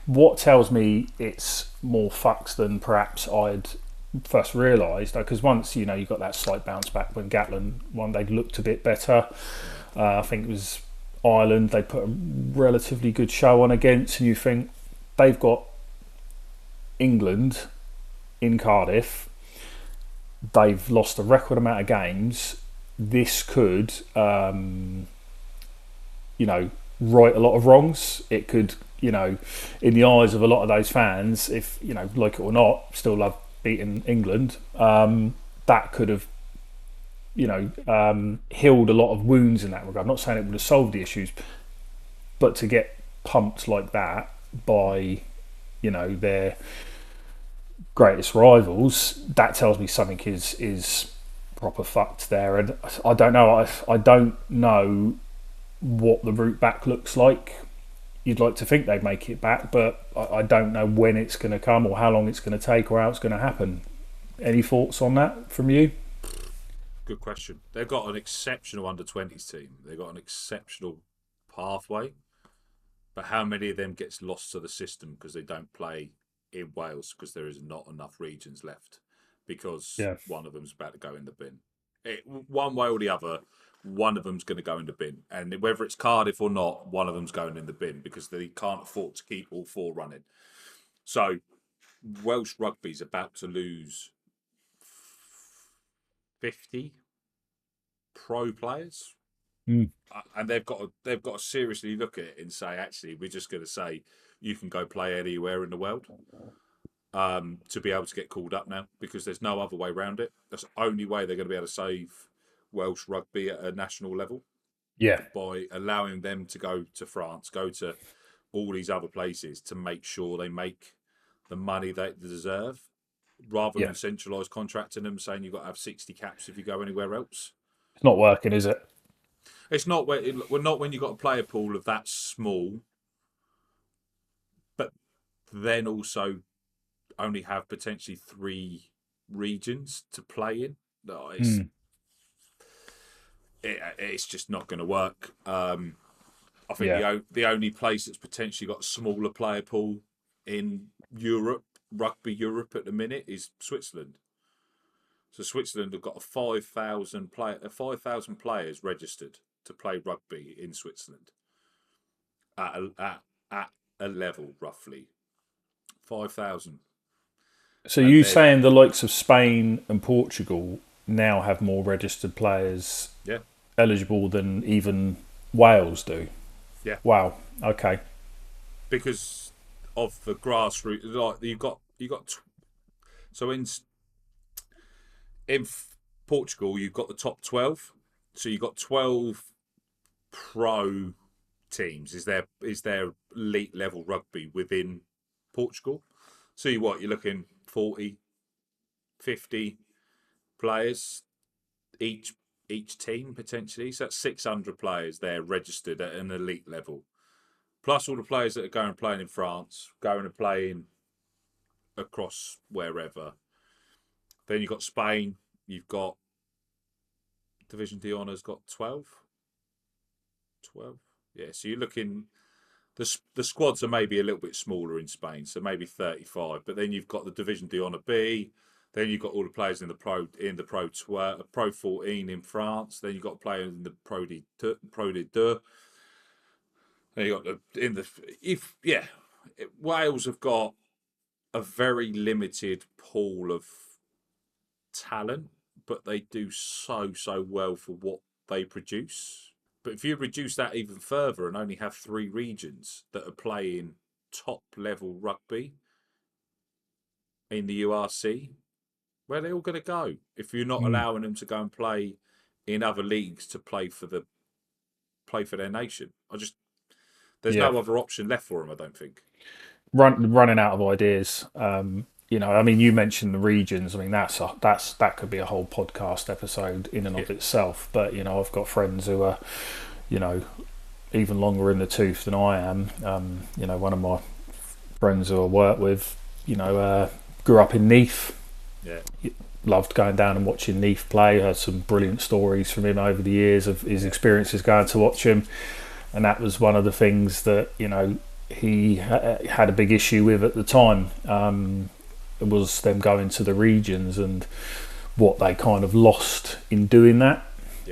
[SPEAKER 2] what tells me it's more fucks than perhaps I'd first realised, because once you got that slight bounce back when Gatland won, they looked a bit better. I think it was Ireland they put a relatively good show on against, and you think they've got England in Cardiff, they've lost a record amount of games. This could, right a lot of wrongs. It could, in the eyes of a lot of those fans, if like it or not, still love beating England. That could have, healed a lot of wounds in that regard. I'm not saying it would have solved the issues, but to get pumped like that by, their greatest rivals, that tells me something is proper fucked there. And I don't know. I don't know what the route back looks like. You'd like to think they'd make it back, but I don't know when it's going to come or how long it's going to take or how it's going to happen. Any thoughts on that from you?
[SPEAKER 1] Good question. They've got an exceptional under 20s team. They've got an exceptional pathway. But how many of them gets lost to the system because they don't play in Wales because there is not enough regions left because
[SPEAKER 2] Yeah.
[SPEAKER 1] one of them's about to go in the bin. One way or the other, one of them's going to go in the bin. And whether it's Cardiff or not, one of them's going in the bin because they can't afford to keep all four running. So Welsh rugby's about to lose 50 pro players,
[SPEAKER 2] Mm.
[SPEAKER 1] and they've got to seriously look at it and say, actually, we're just going to say you can go play anywhere in the world, to be able to get called up now because there's no other way around it. That's the only way they're going to be able to save Welsh rugby at a national level
[SPEAKER 2] Yeah.
[SPEAKER 1] by allowing them to go to France, go to all these other places to make sure they make the money they deserve, rather
[SPEAKER 2] Yeah.
[SPEAKER 1] than centralised contracting them saying you've got to have 60 caps if you go anywhere else.
[SPEAKER 2] It's not working, is it?
[SPEAKER 1] It's not when you've got a player pool of that small, but then also only have potentially three regions to play in. No,
[SPEAKER 2] Mm.
[SPEAKER 1] it's just not going to work. I think
[SPEAKER 2] Yeah.
[SPEAKER 1] the only place that's potentially got a smaller player pool in Europe, rugby Europe at the minute, is Switzerland. So Switzerland have got a 5,000 players registered to play rugby in Switzerland at a level roughly 5,000,
[SPEAKER 2] So
[SPEAKER 1] and
[SPEAKER 2] you
[SPEAKER 1] they're
[SPEAKER 2] saying the likes of Spain and Portugal now have more registered players
[SPEAKER 1] yeah
[SPEAKER 2] eligible than even Wales do?
[SPEAKER 1] yeah
[SPEAKER 2] Wow. Okay.
[SPEAKER 1] because of the grassroots. Like so in Portugal you've got the top 12, so you've got 12 pro teams. Is there elite level rugby within Portugal? So you're looking 40, 50 players each team potentially. So that's 600 players there registered at an elite level. Plus all the players that are going and playing in France, going and playing across wherever. Then you've got Spain, you've got Division d'Honor's got 12. 12. Yeah, so you're looking. The squads are maybe a little bit smaller in Spain, so maybe 35. But then you've got the Division d'Honor B. Then you've got all the players in the Pro 12, Pro 14 in France. Then you've got players in the Pro de Deux. Then you got Wales have got a very limited pool of talent, but they do so well for what they produce. But if you reduce that even further and only have 3 regions that are playing top level rugby in the URC, where are they all going to go if you're not allowing them to go and play in other leagues to play for their nation? There's
[SPEAKER 2] Yeah,
[SPEAKER 1] no other option left for them, I don't think.
[SPEAKER 2] running out of ideas. I mean, you mentioned the regions. I mean, that could be a whole podcast episode in and of itself. But I've got friends who are, even longer in the tooth than I am. One of my friends who I work with, grew up in Neath.
[SPEAKER 1] Yeah.
[SPEAKER 2] Loved going down and watching Neath play. Heard some brilliant stories from him over the years of his experiences going to watch him, and that was one of the things that he had a big issue with at the time. Was them going to the regions and what they kind of lost in doing that,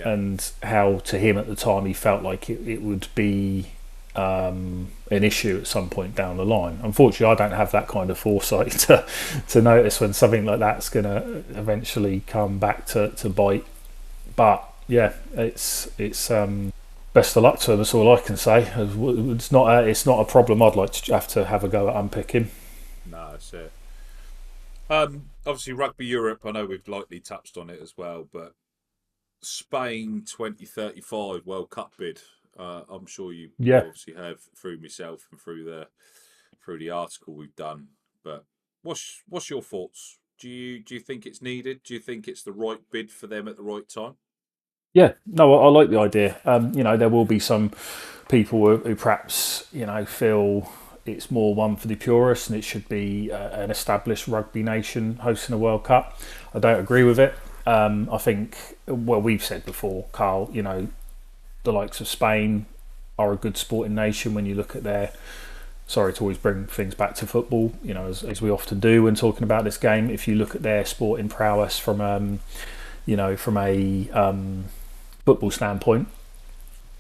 [SPEAKER 2] and how to him at the time he felt like it would be an issue at some point down the line. Unfortunately, I don't have that kind of foresight to notice when something like that's going to eventually come back to bite. But yeah, it's best of luck to him. That's all I can say. It's not a problem I'd like to have a go at unpicking.
[SPEAKER 1] No, that's it. Obviously, Rugby Europe, I know we've lightly touched on it as well, but Spain 2035 World Cup bid. I'm sure you obviously have through myself and through the article we've done. But what's your thoughts? Do you think it's needed? Do you think it's the right bid for them at the right time?
[SPEAKER 2] Yeah, no, I like the idea. There will be some people who perhaps feel it's more one for the purists and it should be an established rugby nation hosting a World Cup. I don't agree with it. I think, well, we've said before, Carl, the likes of Spain are a good sporting nation when you look at their... Sorry to always bring things back to football, as we often do when talking about this game. If you look at their sporting prowess from a football standpoint,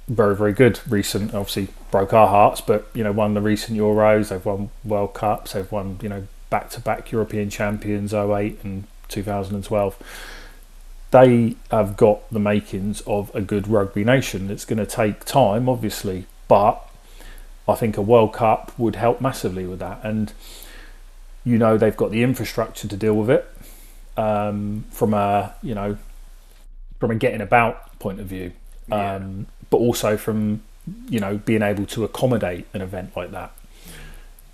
[SPEAKER 2] very, very good. Recent, obviously, broke our hearts, but won the recent Euros. They've won World Cups. They've won back-to-back European champions, 2008 and 2012. They have got the makings of a good rugby nation. It's going to take time, obviously, but I think a World Cup would help massively with that. And they've got the infrastructure to deal with it from a getting about point of view, but also from being able to accommodate an event like that.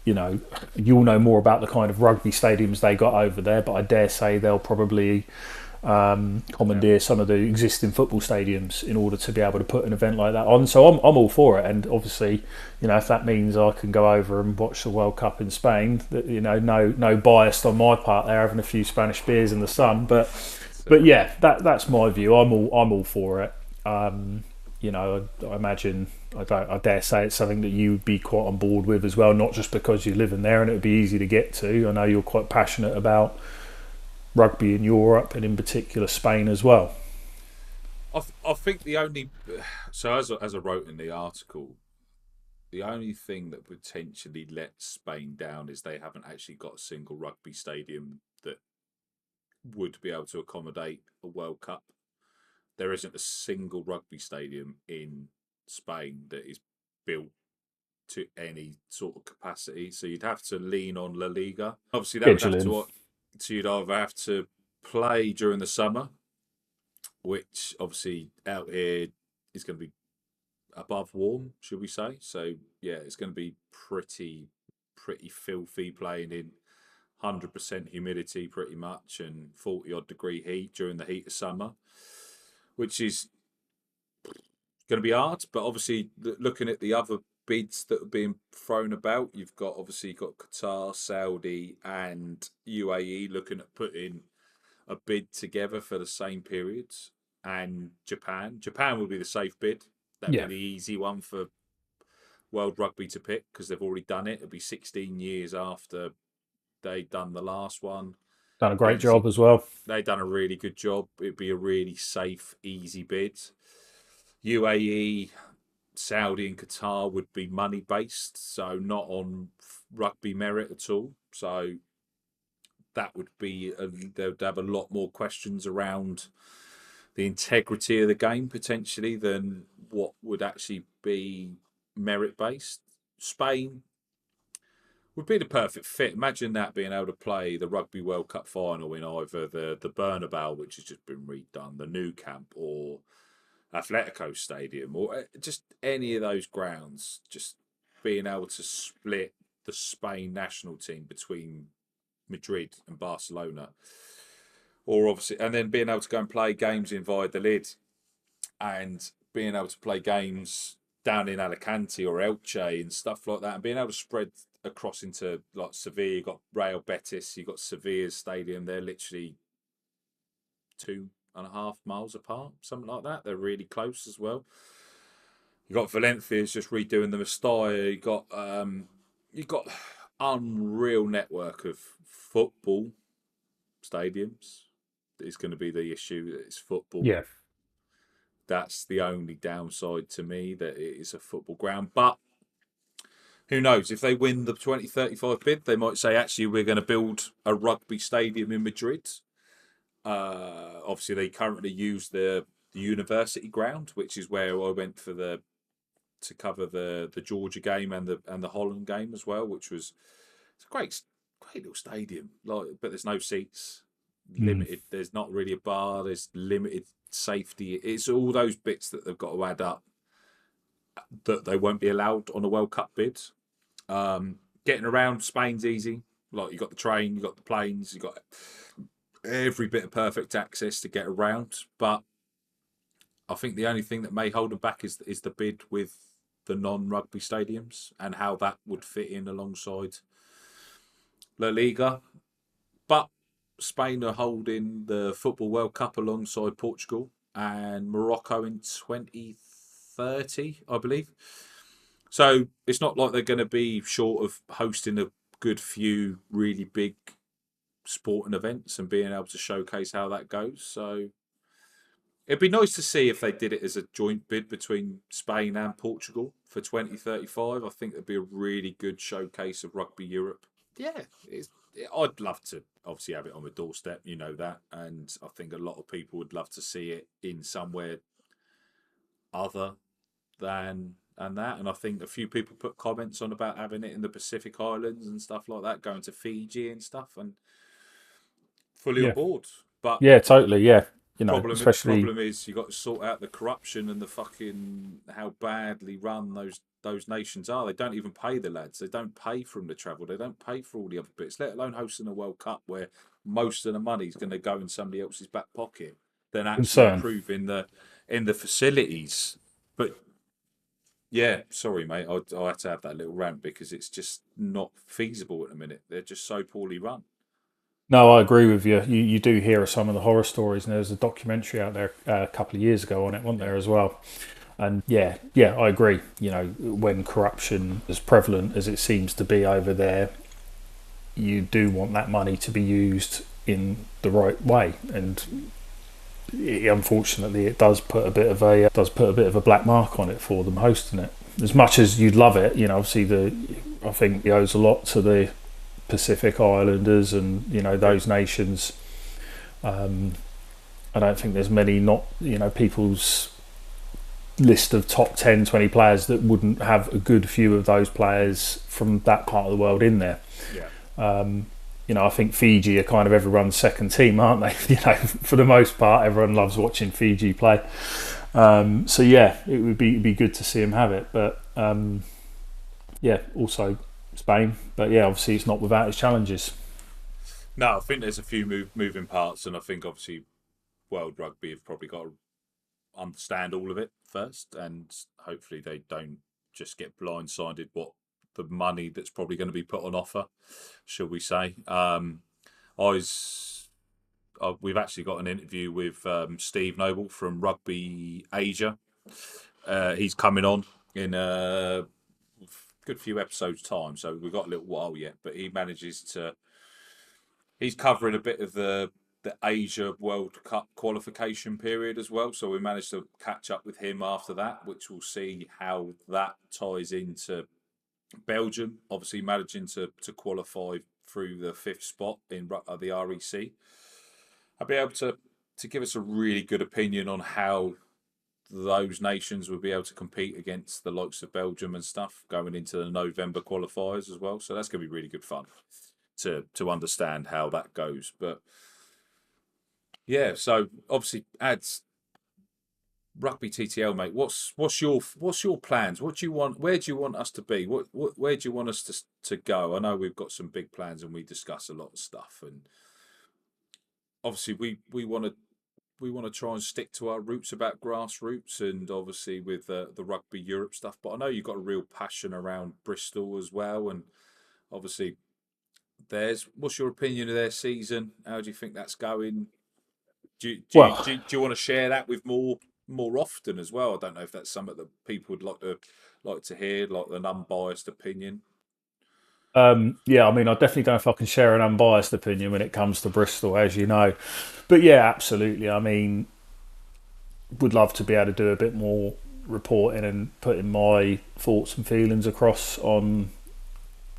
[SPEAKER 2] You'll know more about the kind of rugby stadiums they got over there, but I dare say they'll probably commandeer some of the existing football stadiums in order to be able to put an event like that on. So I'm all for it, and obviously, if that means I can go over and watch the World Cup in Spain, that no bias on my part there, having a few Spanish beers in the sun, but yeah, that's my view. I'm all for it. I imagine I dare say it's something that you would be quite on board with as well, not just because you live in there and it would be easy to get to. I know you're quite passionate about rugby in Europe and in particular Spain as well.
[SPEAKER 1] I think the only... So as I wrote in the article, the only thing that potentially lets Spain down is they haven't actually got a single rugby stadium that would be able to accommodate a World Cup. There isn't a single rugby stadium in Spain that is built to any sort of capacity. So you'd have to lean on La Liga. Obviously, that would have to... So you'd either have to play during the summer, which obviously out here is going to be above warm, should we say? So yeah, it's going to be pretty filthy playing in 100% humidity pretty much and 40 odd degree heat during the heat of summer, which is going to be hard. But obviously, looking at the other bids that are being thrown about, you've got Qatar, Saudi, and UAE looking at putting a bid together for the same periods. and Japan. Japan would be the safe bid. That'd be
[SPEAKER 2] Yeah,
[SPEAKER 1] the easy one for World Rugby to pick because they've already done it. It'd be 16 years after they'd done the last one.
[SPEAKER 2] done a great
[SPEAKER 1] Easy.
[SPEAKER 2] job as well.
[SPEAKER 1] They've done a really good job. It'd be a really safe, easy bid. UAE, Saudi, and Qatar would be money based, so not on rugby merit at all. So that would be they'd have a lot more questions around the integrity of the game potentially than what would actually be merit based. Spain would be the perfect fit. Imagine that being able to play the Rugby World Cup final in either the Bernabeu, which has just been redone, the Nou Camp, or Atletico Stadium, or just any of those grounds. Just being able to split the Spain national team between Madrid and Barcelona, or obviously, and then being able to go and play games in Valladolid, and being able to play games down in Alicante or Elche and stuff like that, and being able to spread across into like Sevilla. You've got Real Betis, you've got Sevilla's stadium. They're literally 2.5 miles apart, something like that. They're really close as well. You've got Valencia's just redoing the Mestalla. You've got unreal network of football stadiums. Is going to be the issue. It's football.
[SPEAKER 2] Yeah,
[SPEAKER 1] That's the only downside to me, that it is a football ground. But who knows? If they win the 2035 bid, they might say, actually, we're going to build a rugby stadium in Madrid. Obviously, they currently use the university ground, which is where I went to cover the Georgia game and the Holland game as well, which was it's a great little stadium. But there's no seats,
[SPEAKER 2] mm.
[SPEAKER 1] limited. There's not really a bar. There's limited safety. It's all those bits that they've got to add up that they won't be allowed on a World Cup bid. Getting around Spain's easy. Like you got the train, you got the planes, you got every bit of perfect access to get around. But I think the only thing that may hold them back is the bid with the non-rugby stadiums and how that would fit in alongside La Liga. But Spain are holding the Football World Cup alongside Portugal and Morocco in 2030, I believe. So it's not like they're going to be short of hosting a good few really big sporting events and being able to showcase how that goes. So it'd be nice to see if they did it as a joint bid between Spain and Portugal for 2035. I think it'd be a really good showcase of Rugby Europe. Yeah, I'd love to obviously have it on the doorstep, you know that, and I think a lot of people would love to see it in somewhere other than and that. And I think a few people put comments on about having it in the Pacific Islands and stuff like that, going to Fiji and stuff, and fully on
[SPEAKER 2] Yeah,
[SPEAKER 1] board. But
[SPEAKER 2] yeah, totally. Yeah, especially
[SPEAKER 1] problem is you got to sort out the corruption and the fucking how badly run those nations are. They don't even pay the lads. They don't pay for them to travel. They don't pay for all the other bits, let alone hosting a World Cup where most of the money is going to go in somebody else's back pocket than actually
[SPEAKER 2] concern.
[SPEAKER 1] improving the facilities. But yeah, sorry, mate. I had to have that little rant because it's just not feasible at the minute. They're just so poorly run.
[SPEAKER 2] No, I agree with you. You do hear of some of the horror stories, and there was a documentary out there a couple of years ago on it, wasn't
[SPEAKER 1] Yeah,
[SPEAKER 2] there as well? And yeah, I agree. When corruption is prevalent as it seems to be over there, you do want that money to be used in the right way, and unfortunately, it does put a bit of a black mark on it for them hosting it. As much as you'd love it, obviously I think it owes a lot to the Pacific Islanders and
[SPEAKER 1] yeah,
[SPEAKER 2] those nations. I don't think there's many people's list of top 10, 20 players that wouldn't have a good few of those players from that part of the world in there.
[SPEAKER 1] yeah.
[SPEAKER 2] I think Fiji are kind of everyone's second team, aren't they? For the most part, everyone loves watching Fiji play. So yeah, it would be good to see them have it. But yeah, also Spain. But yeah, obviously it's not without its challenges.
[SPEAKER 1] No, I think there's a few moving parts, and I think obviously World Rugby have probably got to understand all of it first, and hopefully they don't just get blindsided what the money that's probably going to be put on offer, shall we say. I was we've actually got an interview with Steve Noble from Rugby Asia. He's coming on in a good few episodes' time, so we've got a little while yet. But he's covering a bit of the Asia World Cup qualification period as well. So we managed to catch up with him after that, which we'll see how that ties into Belgium, obviously managing to qualify through the fifth spot in the REC. I'll be able to give us a really good opinion on how those nations will be able to compete against the likes of Belgium and stuff going into the November qualifiers as well. So that's going to be really good fun to understand how that goes. But yeah, so obviously adds Rugby TTL, mate. What's your plans? What do you want? Where do you want us to be? Where do you want us to go? I know we've got some big plans and we discuss a lot of stuff, and obviously we want to try and stick to our roots about grassroots, and obviously with the Rugby Europe stuff. But I know you've got a real passion around Bristol as well, and obviously what's your opinion of their season? How do you think that's going? Do you want to share that with more often as well? I don't know if that's something that people would like to hear, like an unbiased opinion.
[SPEAKER 2] Yeah, I mean, I definitely don't know if I can share an unbiased opinion when it comes to Bristol, as you know. But yeah, absolutely. I mean, would love to be able to do a bit more reporting and putting my thoughts and feelings across on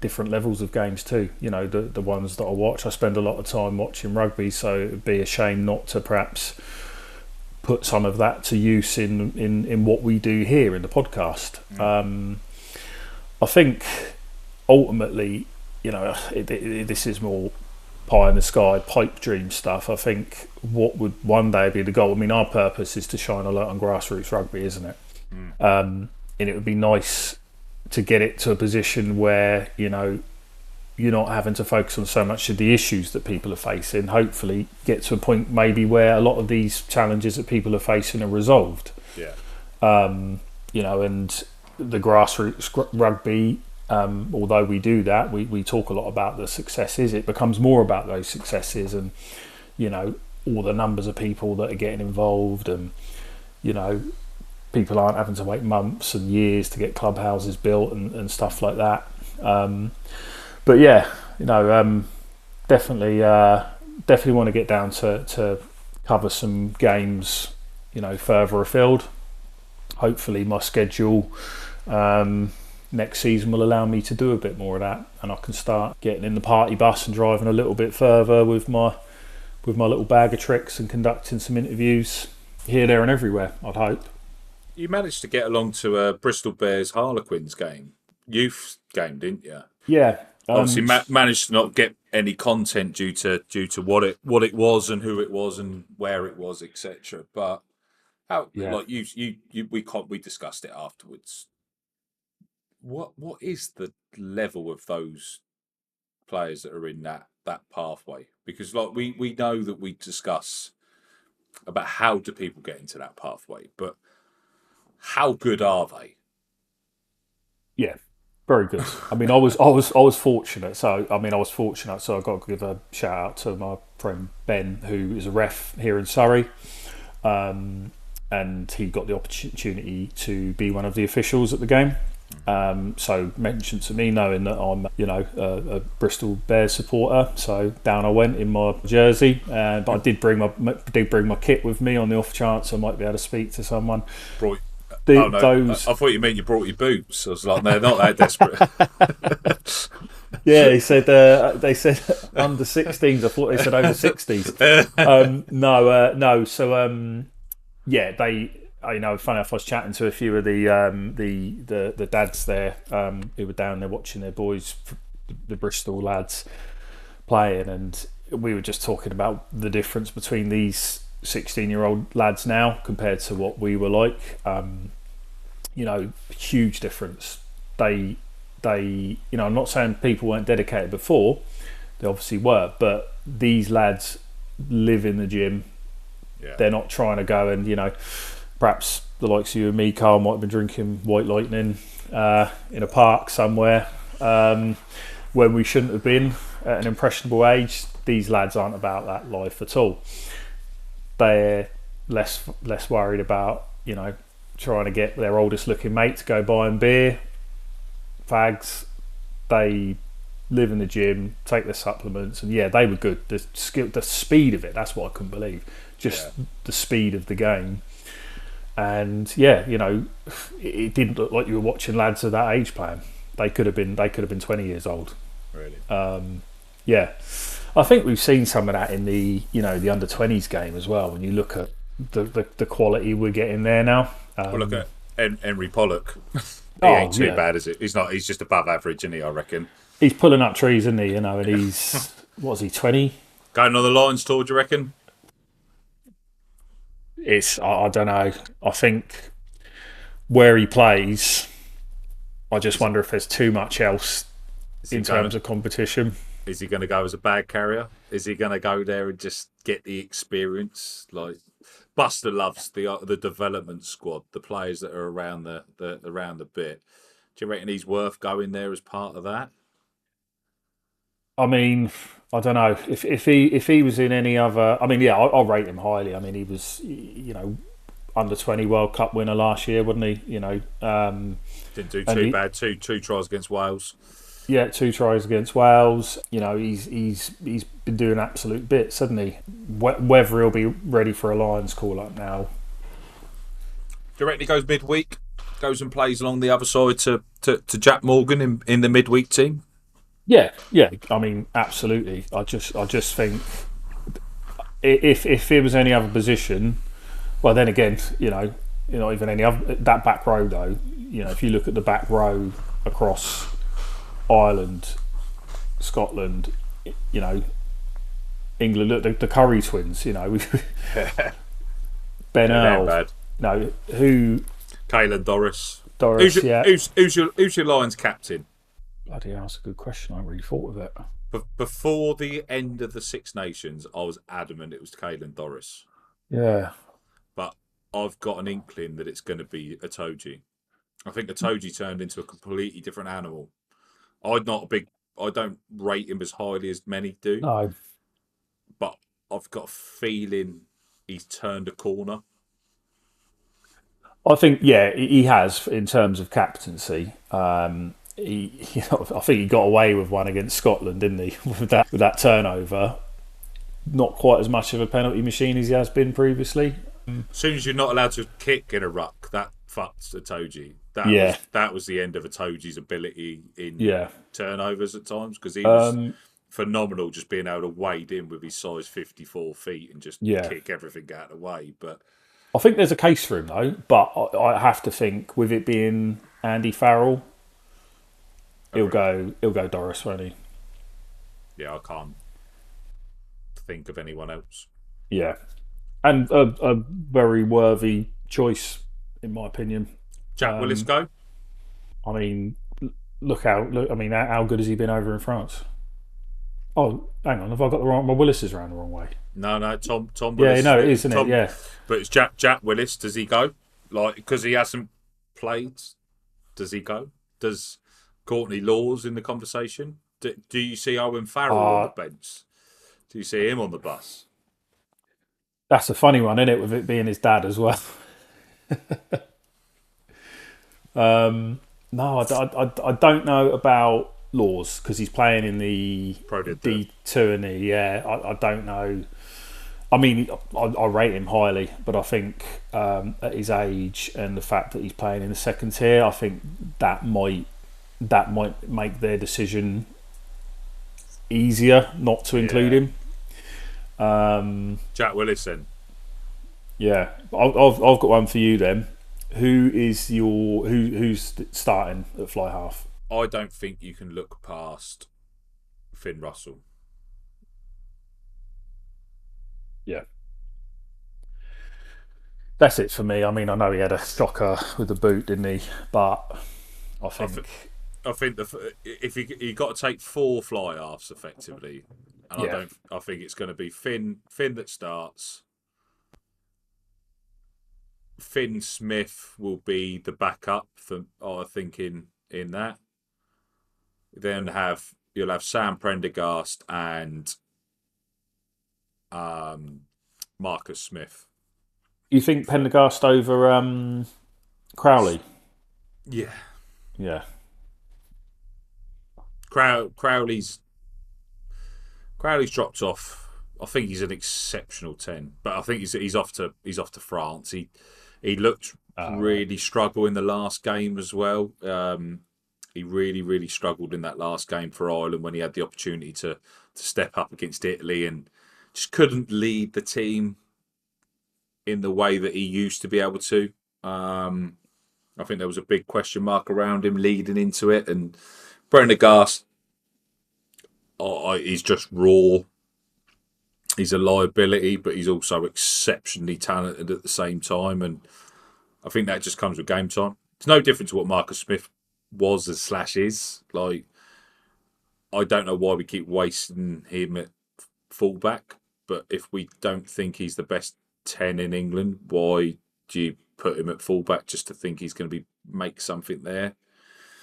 [SPEAKER 2] different levels of games too. You know, the ones that I watch. I spend a lot of time watching rugby, so it'd be a shame not to perhaps put some of that to use in what we do here in the podcast. I think ultimately, you know, this is more pie in the sky, pipe dream stuff. I think what would one day be the goal. I mean, our purpose is to shine a light on grassroots rugby, isn't it? And it would be nice to get it to a position where, you know, you're not having to focus on so much of the issues that people are facing. Hopefully get to a point maybe where a lot of these challenges that people are facing are resolved.
[SPEAKER 1] Yeah.
[SPEAKER 2] You know, and the grassroots rugby, although we do that, we talk a lot about the successes. It becomes more about those successes and, you know, all the numbers of people that are getting involved, and, you know, people aren't having to wait months and years to get clubhouses built and stuff like that. But yeah, you know, definitely want to get down to cover some games, you know, further afield. Hopefully my schedule next season will allow me to do a bit more of that, and I can start getting in the party bus and driving a little bit further with my little bag of tricks and conducting some interviews here, there and everywhere, I'd hope.
[SPEAKER 1] You managed to get along to a Bristol Bears Harlequins youth game, didn't you?
[SPEAKER 2] Yeah.
[SPEAKER 1] Obviously, managed to not get any content due to what it was and who it was and where it was, etc. But how, like we discussed it afterwards. What is the level of those players that are in that pathway? Because like we know that we discuss about how do people get into that pathway, but how good are they?
[SPEAKER 2] Yeah, very good. I mean, I was fortunate. So I mean, I was fortunate. So I got to give a shout out to my friend Ben, who is a ref here in Surrey, and he got the opportunity to be one of the officials at the game. So mentioned to me, knowing that I'm, you know, a Bristol Bears supporter, so down I went in my jersey. But I did bring my kit with me on the off chance I might be able to speak to someone.
[SPEAKER 1] I thought you meant you brought your boots. I was like, they're not that desperate.
[SPEAKER 2] Yeah, he said they said under 16s. I thought they said over 60s. No. So yeah, they. You know, funny enough, I was chatting to a few of the dads there who were down there watching their boys, the Bristol lads, playing, and we were just talking about the difference between these 16-year-old lads now compared to what we were like. You know, huge difference. They, you know, I'm not saying people weren't dedicated before, they obviously were, but these lads live in the gym. Yeah. They're not trying to go and, you know, perhaps the likes of you and me, Carl, might have been drinking White Lightning in a park somewhere when we shouldn't have been. at an impressionable age, these lads aren't about that life at all. They're less worried about, trying to get their oldest looking mate to go buying beer, fags. They live in the gym, take their supplements, and yeah, they were good. The speed of it, that's what I couldn't believe. Just the speed of the game. And yeah, it didn't look like you were watching lads of that age playing. They could have been 20 years old.
[SPEAKER 1] Really?
[SPEAKER 2] Yeah, I think we've seen some of that in the the under-20s game as well. When you look at the quality we're getting there now.
[SPEAKER 1] Well, look at Henry Pollock. He ain't too bad, is it? He's not. He's just above average, isn't he? I reckon.
[SPEAKER 2] He's pulling up trees, isn't he? And he's what is he, 20?
[SPEAKER 1] Going on the Lions tour, do you reckon?
[SPEAKER 2] I don't know. I think where he plays, I just wonder if there's too much else in terms of competition.
[SPEAKER 1] Is he going to go as a bag carrier? Is he going to go there and just get the experience? Like Buster loves the development squad, the players that are around the bit. Do you reckon he's worth going there as part of that?
[SPEAKER 2] I mean, I don't know if he was in any other. I mean, yeah, I'll rate him highly. I mean, he was under 20 World Cup winner last year, wasn't he?
[SPEAKER 1] Didn't do too bad. Two tries against Wales.
[SPEAKER 2] Yeah, 2 tries against Wales. He's been doing absolute bits, hasn't he? Whether he'll be ready for a Lions call up now.
[SPEAKER 1] Directly goes midweek, goes and plays along the other side to Jack Morgan in the midweek team.
[SPEAKER 2] Yeah. I mean, absolutely. I just think if it was any other position, well, then again, not even any other that back row though. If you look at the back row across Ireland, Scotland, England. Look, the Curry twins. Ben Earl. No, who?
[SPEAKER 1] Caelan Doris.
[SPEAKER 2] Doris.
[SPEAKER 1] Who's your Lions captain?
[SPEAKER 2] Bloody hell, that's a good question. I haven't really thought of it.
[SPEAKER 1] Before the end of the Six Nations, I was adamant it was Caelan Doris.
[SPEAKER 2] Yeah.
[SPEAKER 1] But I've got an inkling that it's going to be Itoje. I think Itoje turned into a completely different animal. I don't rate him as highly as many do.
[SPEAKER 2] No.
[SPEAKER 1] But I've got a feeling he's turned a corner.
[SPEAKER 2] I think, yeah, he has in terms of captaincy. I think he got away with one against Scotland, didn't he? with that turnover. Not quite as much of a penalty machine as he has been previously.
[SPEAKER 1] As soon as you're not allowed to kick in a ruck, that fucks Itoje. That was the end of Itoje's ability in turnovers at times, because he was phenomenal just being able to wade in with his size 54 feet and just kick everything out of the way. But
[SPEAKER 2] I think there's a case for him though, but I have to think with it being Andy Farrell, he'll go Doris, won't he?
[SPEAKER 1] Yeah, I can't think of anyone else.
[SPEAKER 2] Yeah, and a very worthy choice in my opinion.
[SPEAKER 1] Jack Willis go?
[SPEAKER 2] I mean, how good has he been over in France? Oh, hang on, have I got the wrong? My Willis is around the wrong way.
[SPEAKER 1] No, Tom Willis.
[SPEAKER 2] Yeah, no, it is, isn't it? Yeah.
[SPEAKER 1] But it's Jack Willis. Does he go? Like, because he hasn't played, does he go? Does Courtney Laws in the conversation? Do you see Owen Farrell on the bench? Do you see him on the bus?
[SPEAKER 2] That's a funny one, isn't it, with it being his dad as well? No, I don't know about Laws because he's playing in the D2 and I don't know. I mean, I rate him highly, but I think at his age and the fact that he's playing in the second tier, I think that might make their decision easier not to include him.
[SPEAKER 1] Jack Willis then.
[SPEAKER 2] Yeah, I've got one for you then. Who's starting at fly half?
[SPEAKER 1] I don't think you can look past Finn Russell.
[SPEAKER 2] Yeah. That's it for me. I mean, I know he had a shocker with the boot, didn't he? But I think
[SPEAKER 1] if you got to take 4 fly halves effectively, and I think it's going to be Finn that starts. Finn Smith will be the backup for I think in that. Then have you'll have Sam Prendergast and Marcus Smith.
[SPEAKER 2] You think Pendergast over Crowley?
[SPEAKER 1] Yeah,
[SPEAKER 2] Yeah.
[SPEAKER 1] Crowley's dropped off. I think he's an exceptional 10, but I think he's off to France. He looked really struggle in the last game as well. He really struggled in that last game for Ireland when he had the opportunity to step up against Italy and just couldn't lead the team in the way that he used to be able to. I think there was a big question mark around him leading into it, and Prendergast, he's just raw. He's a liability, but he's also exceptionally talented at the same time, and I think that just comes with game time. It's no different to what Marcus Smith was as / is. Like, I don't know why we keep wasting him at fullback, but if we don't think he's the best 10 in England, why do you put him at fullback just to think he's going to make something there?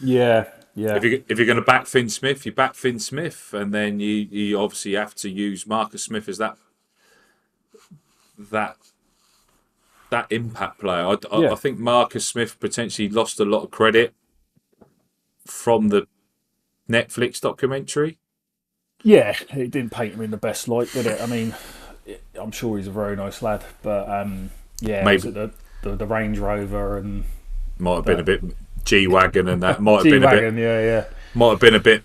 [SPEAKER 2] Yeah.
[SPEAKER 1] If you're going to back Finn Smith, you back Finn Smith, and then you obviously have to use Marcus Smith as that impact player. I think Marcus Smith potentially lost a lot of credit from the Netflix documentary.
[SPEAKER 2] Yeah, it didn't paint him in the best light, did it? I mean, I'm sure he's a very nice lad, but maybe the Range Rover and
[SPEAKER 1] might have been a bit G-Wagon, and that might have
[SPEAKER 2] G-Wagon,
[SPEAKER 1] been a bit.
[SPEAKER 2] yeah.
[SPEAKER 1] Might have been a bit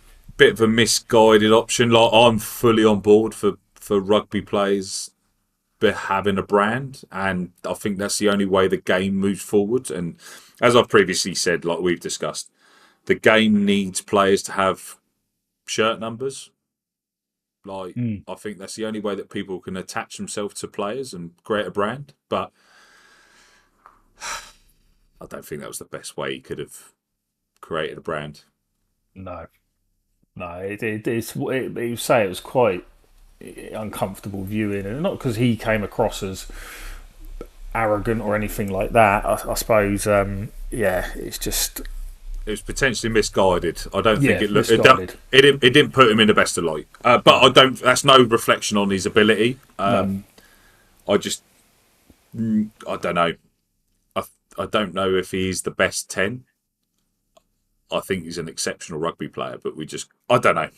[SPEAKER 1] of a misguided option. Like, I'm fully on board for rugby players having a brand, and I think that's the only way the game moves forward. And as I've previously said, like we've discussed, the game needs players to have shirt numbers. Like, I think that's the only way that people can attach themselves to players and create a brand. But I don't think that was the best way he could have created a brand.
[SPEAKER 2] No, you say it was quite uncomfortable viewing, and not because he came across as arrogant or anything like that. I suppose, it's just.
[SPEAKER 1] It was potentially misguided. I don't think it looked. It didn't put him in the best of light. But I don't. That's no reflection on his ability.
[SPEAKER 2] No.
[SPEAKER 1] I don't know. I don't know if he's the best 10. I think he's an exceptional rugby player, but I don't know.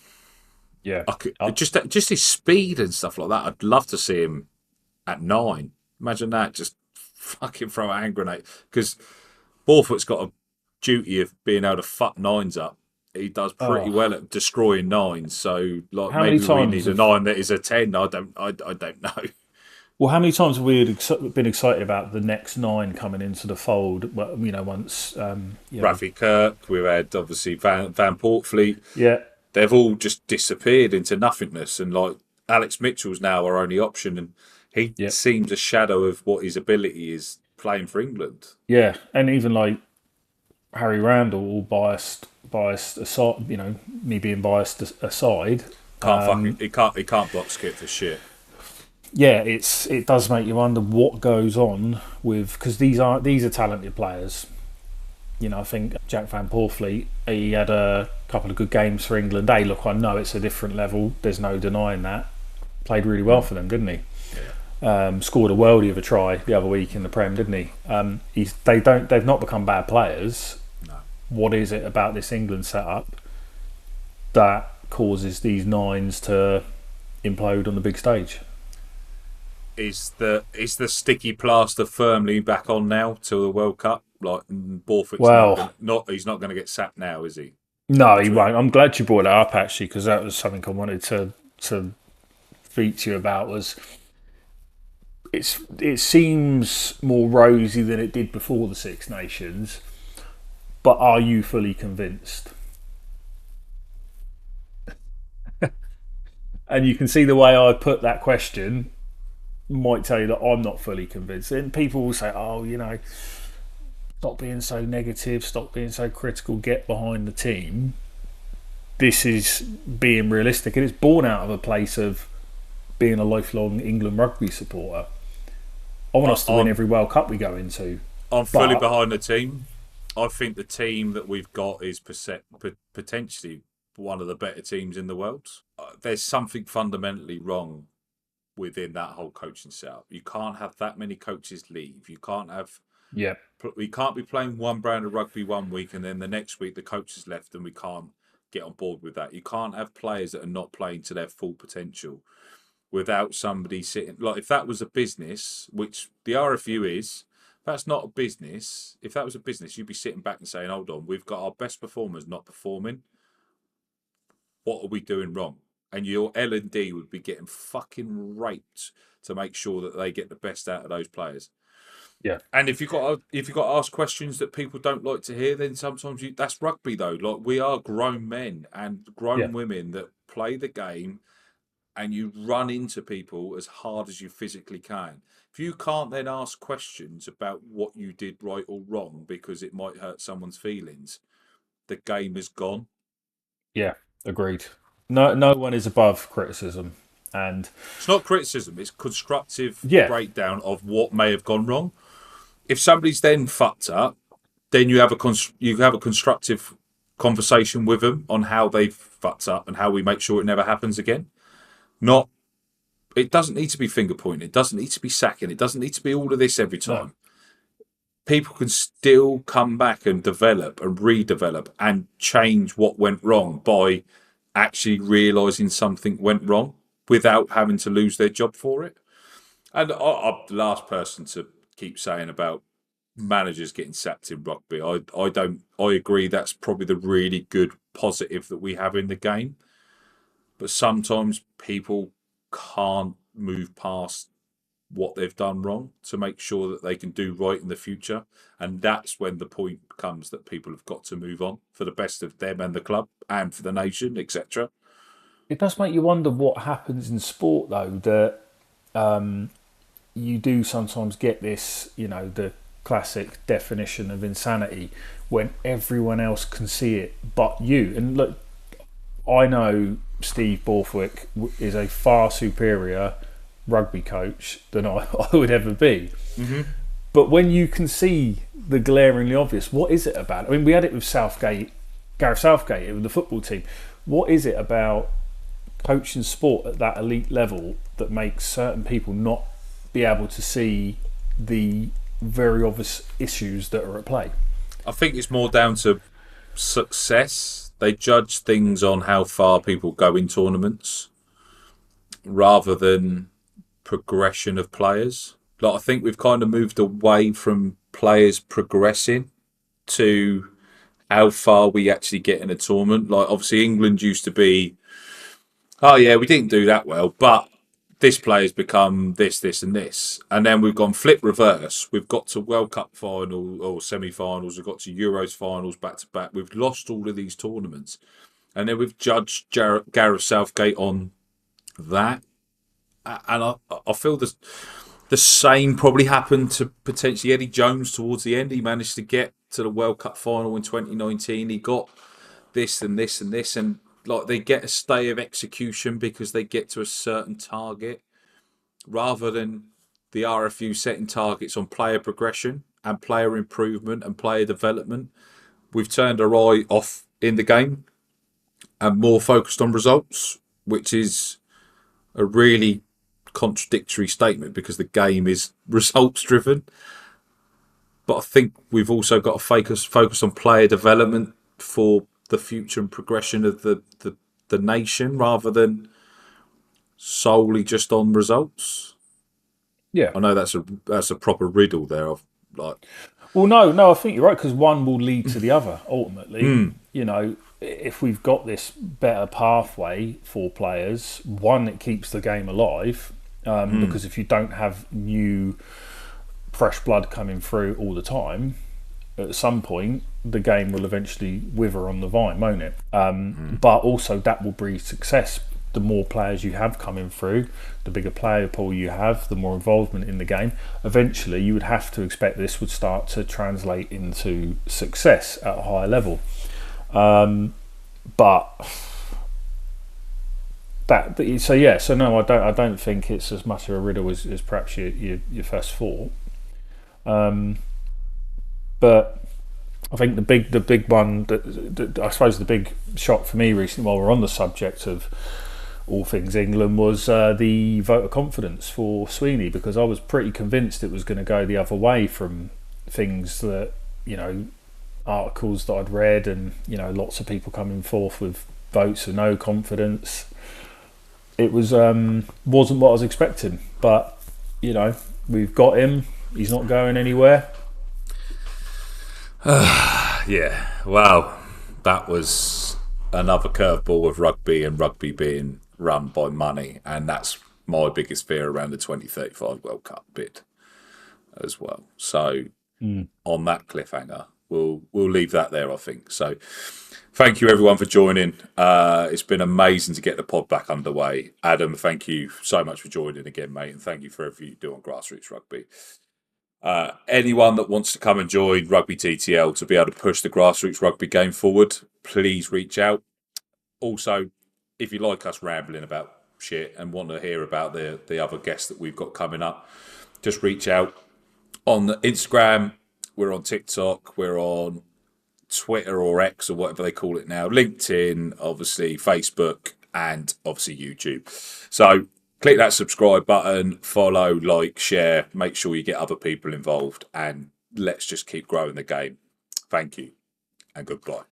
[SPEAKER 2] Yeah.
[SPEAKER 1] Just his speed and stuff like that. I'd love to see him at 9. Imagine that. Just fucking throw a hand grenade. Because Borfoot's got a duty of being able to fuck 9s up. He does pretty well at destroying 9s. So, like, maybe we need a 9 that is a 10. I don't know.
[SPEAKER 2] Well, how many times have we been excited about the next 9 coming into the fold? Well, once
[SPEAKER 1] Rafi Kirk, we've had obviously Van Portfleet.
[SPEAKER 2] Yeah,
[SPEAKER 1] they've all just disappeared into nothingness, and like Alex Mitchell's now our only option, and he seems a shadow of what his ability is playing for England.
[SPEAKER 2] Yeah, and even like Harry Randall, all biased aside, me being biased aside,
[SPEAKER 1] he can't block skip for shit.
[SPEAKER 2] Yeah, it does make you wonder what goes on with, because these are talented players. I think Jack Van Portfleet, he had a couple of good games for England. Hey, look, I know it's a different level. There's no denying that. Played really well for them, didn't he? Yeah. Scored a worldie of a try the other week in the Prem, didn't he? They've not become bad players.
[SPEAKER 1] No.
[SPEAKER 2] What is it about this England setup that causes these 9s to implode on the big stage?
[SPEAKER 1] Is the sticky plaster firmly back on now to the World Cup? Like, Borfoot's he's not going to get sacked now, is he?
[SPEAKER 2] No, he won't. I'm glad you brought that up, actually, because that was something I wanted to speak to you about. Was it seems more rosy than it did before the Six Nations, but are you fully convinced? And you can see the way I put that question might tell you that I'm not fully convinced. And people will say, stop being so negative, stop being so critical, get behind the team. This is being realistic, and it's born out of a place of being a lifelong England rugby supporter. I want us to win every World Cup we go into.
[SPEAKER 1] I'm fully behind the team. I think the team that we've got is potentially one of the better teams in the world. There's something fundamentally wrong within that whole coaching setup. You can't have that many coaches leave. You can't have.
[SPEAKER 2] Yeah.
[SPEAKER 1] We can't be playing one brand of rugby one week and then the next week the coach has left and we can't get on board with that. You can't have players that are not playing to their full potential without somebody sitting. Like, if that was a business, which the RFU is, that's not a business. If that was a business, you'd be sitting back and saying, hold on, we've got our best performers not performing. What are we doing wrong? And your L&D would be getting fucking raped to make sure that they get the best out of those players.
[SPEAKER 2] Yeah.
[SPEAKER 1] And if you've got to ask questions that people don't like to hear, then sometimes that's rugby though. Like, we are grown men and grown women that play the game, and you run into people as hard as you physically can. If you can't then ask questions about what you did right or wrong because it might hurt someone's feelings, the game is gone.
[SPEAKER 2] Yeah, agreed. No one is above criticism, and
[SPEAKER 1] it's not criticism; it's constructive breakdown of what may have gone wrong. If somebody's then fucked up, then you have a constructive conversation with them on how they've fucked up and how we make sure it never happens again. It doesn't need to be finger pointing. It doesn't need to be sacking. It doesn't need to be all of this every time. No. People can still come back and develop and redevelop and change what went wrong by actually realising something went wrong without having to lose their job for it. And I'm the last person to keep saying about managers getting sacked in rugby. I agree that's probably the really good positive that we have in the game. But sometimes people can't move past what they've done wrong to make sure that they can do right in the future. And that's when the point comes that people have got to move on for the best of them and the club and for the nation, etc.
[SPEAKER 2] It does make you wonder what happens in sport, though, that you do sometimes get this, the classic definition of insanity when everyone else can see it but you. And look, I know Steve Borthwick is a far superior rugby coach than I would ever be.
[SPEAKER 1] Mm-hmm.
[SPEAKER 2] But when you can see the glaringly obvious, what is it about? I mean, we had it with Gareth Southgate with the football team. What is it about coaching sport at that elite level that makes certain people not be able to see the very obvious issues that are at play?
[SPEAKER 1] I think it's more down to success. They judge things on how far people go in tournaments rather than progression of players. Like, I think we've kind of moved away from players progressing to how far we actually get in a tournament. Like, obviously England used to be, oh yeah, we didn't do that well, but this player's become this, this and this. And then we've gone flip reverse. We've got to World Cup final or semi-finals. We've got to Euros finals back to back. We've lost all of these tournaments. And then we've judged Gareth Southgate on that. And I feel the same probably happened to potentially Eddie Jones towards the end. He managed to get to the World Cup final in 2019. He got this and this and this. And like, they get a stay of execution because they get to a certain target rather than the RFU setting targets on player progression and player improvement and player development. We've turned our eye off in the game and more focused on results, which is a really contradictory statement because the game is results driven. But I think we've also got to focus on player development for the future and progression of the nation rather than solely just on results.
[SPEAKER 2] Yeah,
[SPEAKER 1] I know that's a proper riddle there. Of like,
[SPEAKER 2] well, no, I think you're right because one will lead to the other ultimately. If we've got this better pathway for players, one, it keeps the game alive because if you don't have new, fresh blood coming through all the time, at some point the game will eventually wither on the vine, won't it? But also that will breed success. The more players you have coming through, the bigger player pool you have, the more involvement in the game. Eventually, you would have to expect this would start to translate into success at a higher level. I don't think it's as much of a riddle as perhaps you first thought. But I think the big one that I suppose the big shock for me recently, while we're on the subject of all things England, was the vote of confidence for Sweeney, because I was pretty convinced it was going to go the other way from things that, articles that I'd read, and lots of people coming forth with votes of no confidence. It wasn't what I was expecting, but we've got him. He's not going anywhere.
[SPEAKER 1] Yeah, wow, that was another curveball of rugby, and rugby being run by money, and that's my biggest fear around the 2035 World Cup bid as well. So on that cliffhanger, we'll leave that there, I think. So thank you everyone for joining. It's been amazing to get the pod back underway. Adam, thank you so much for joining again, mate, and thank you for everything you do on Grassroots Rugby. Anyone that wants to come and join Rugby TTL to be able to push the Grassroots Rugby game forward, please reach out. Also, if you like us rambling about shit and want to hear about the other guests that we've got coming up, just reach out on Instagram. We're on TikTok. We're on Twitter or X or whatever they call it now. LinkedIn, obviously, Facebook, and obviously YouTube. So click that subscribe button, follow, like, share. Make sure you get other people involved, and let's just keep growing the game. Thank you and goodbye.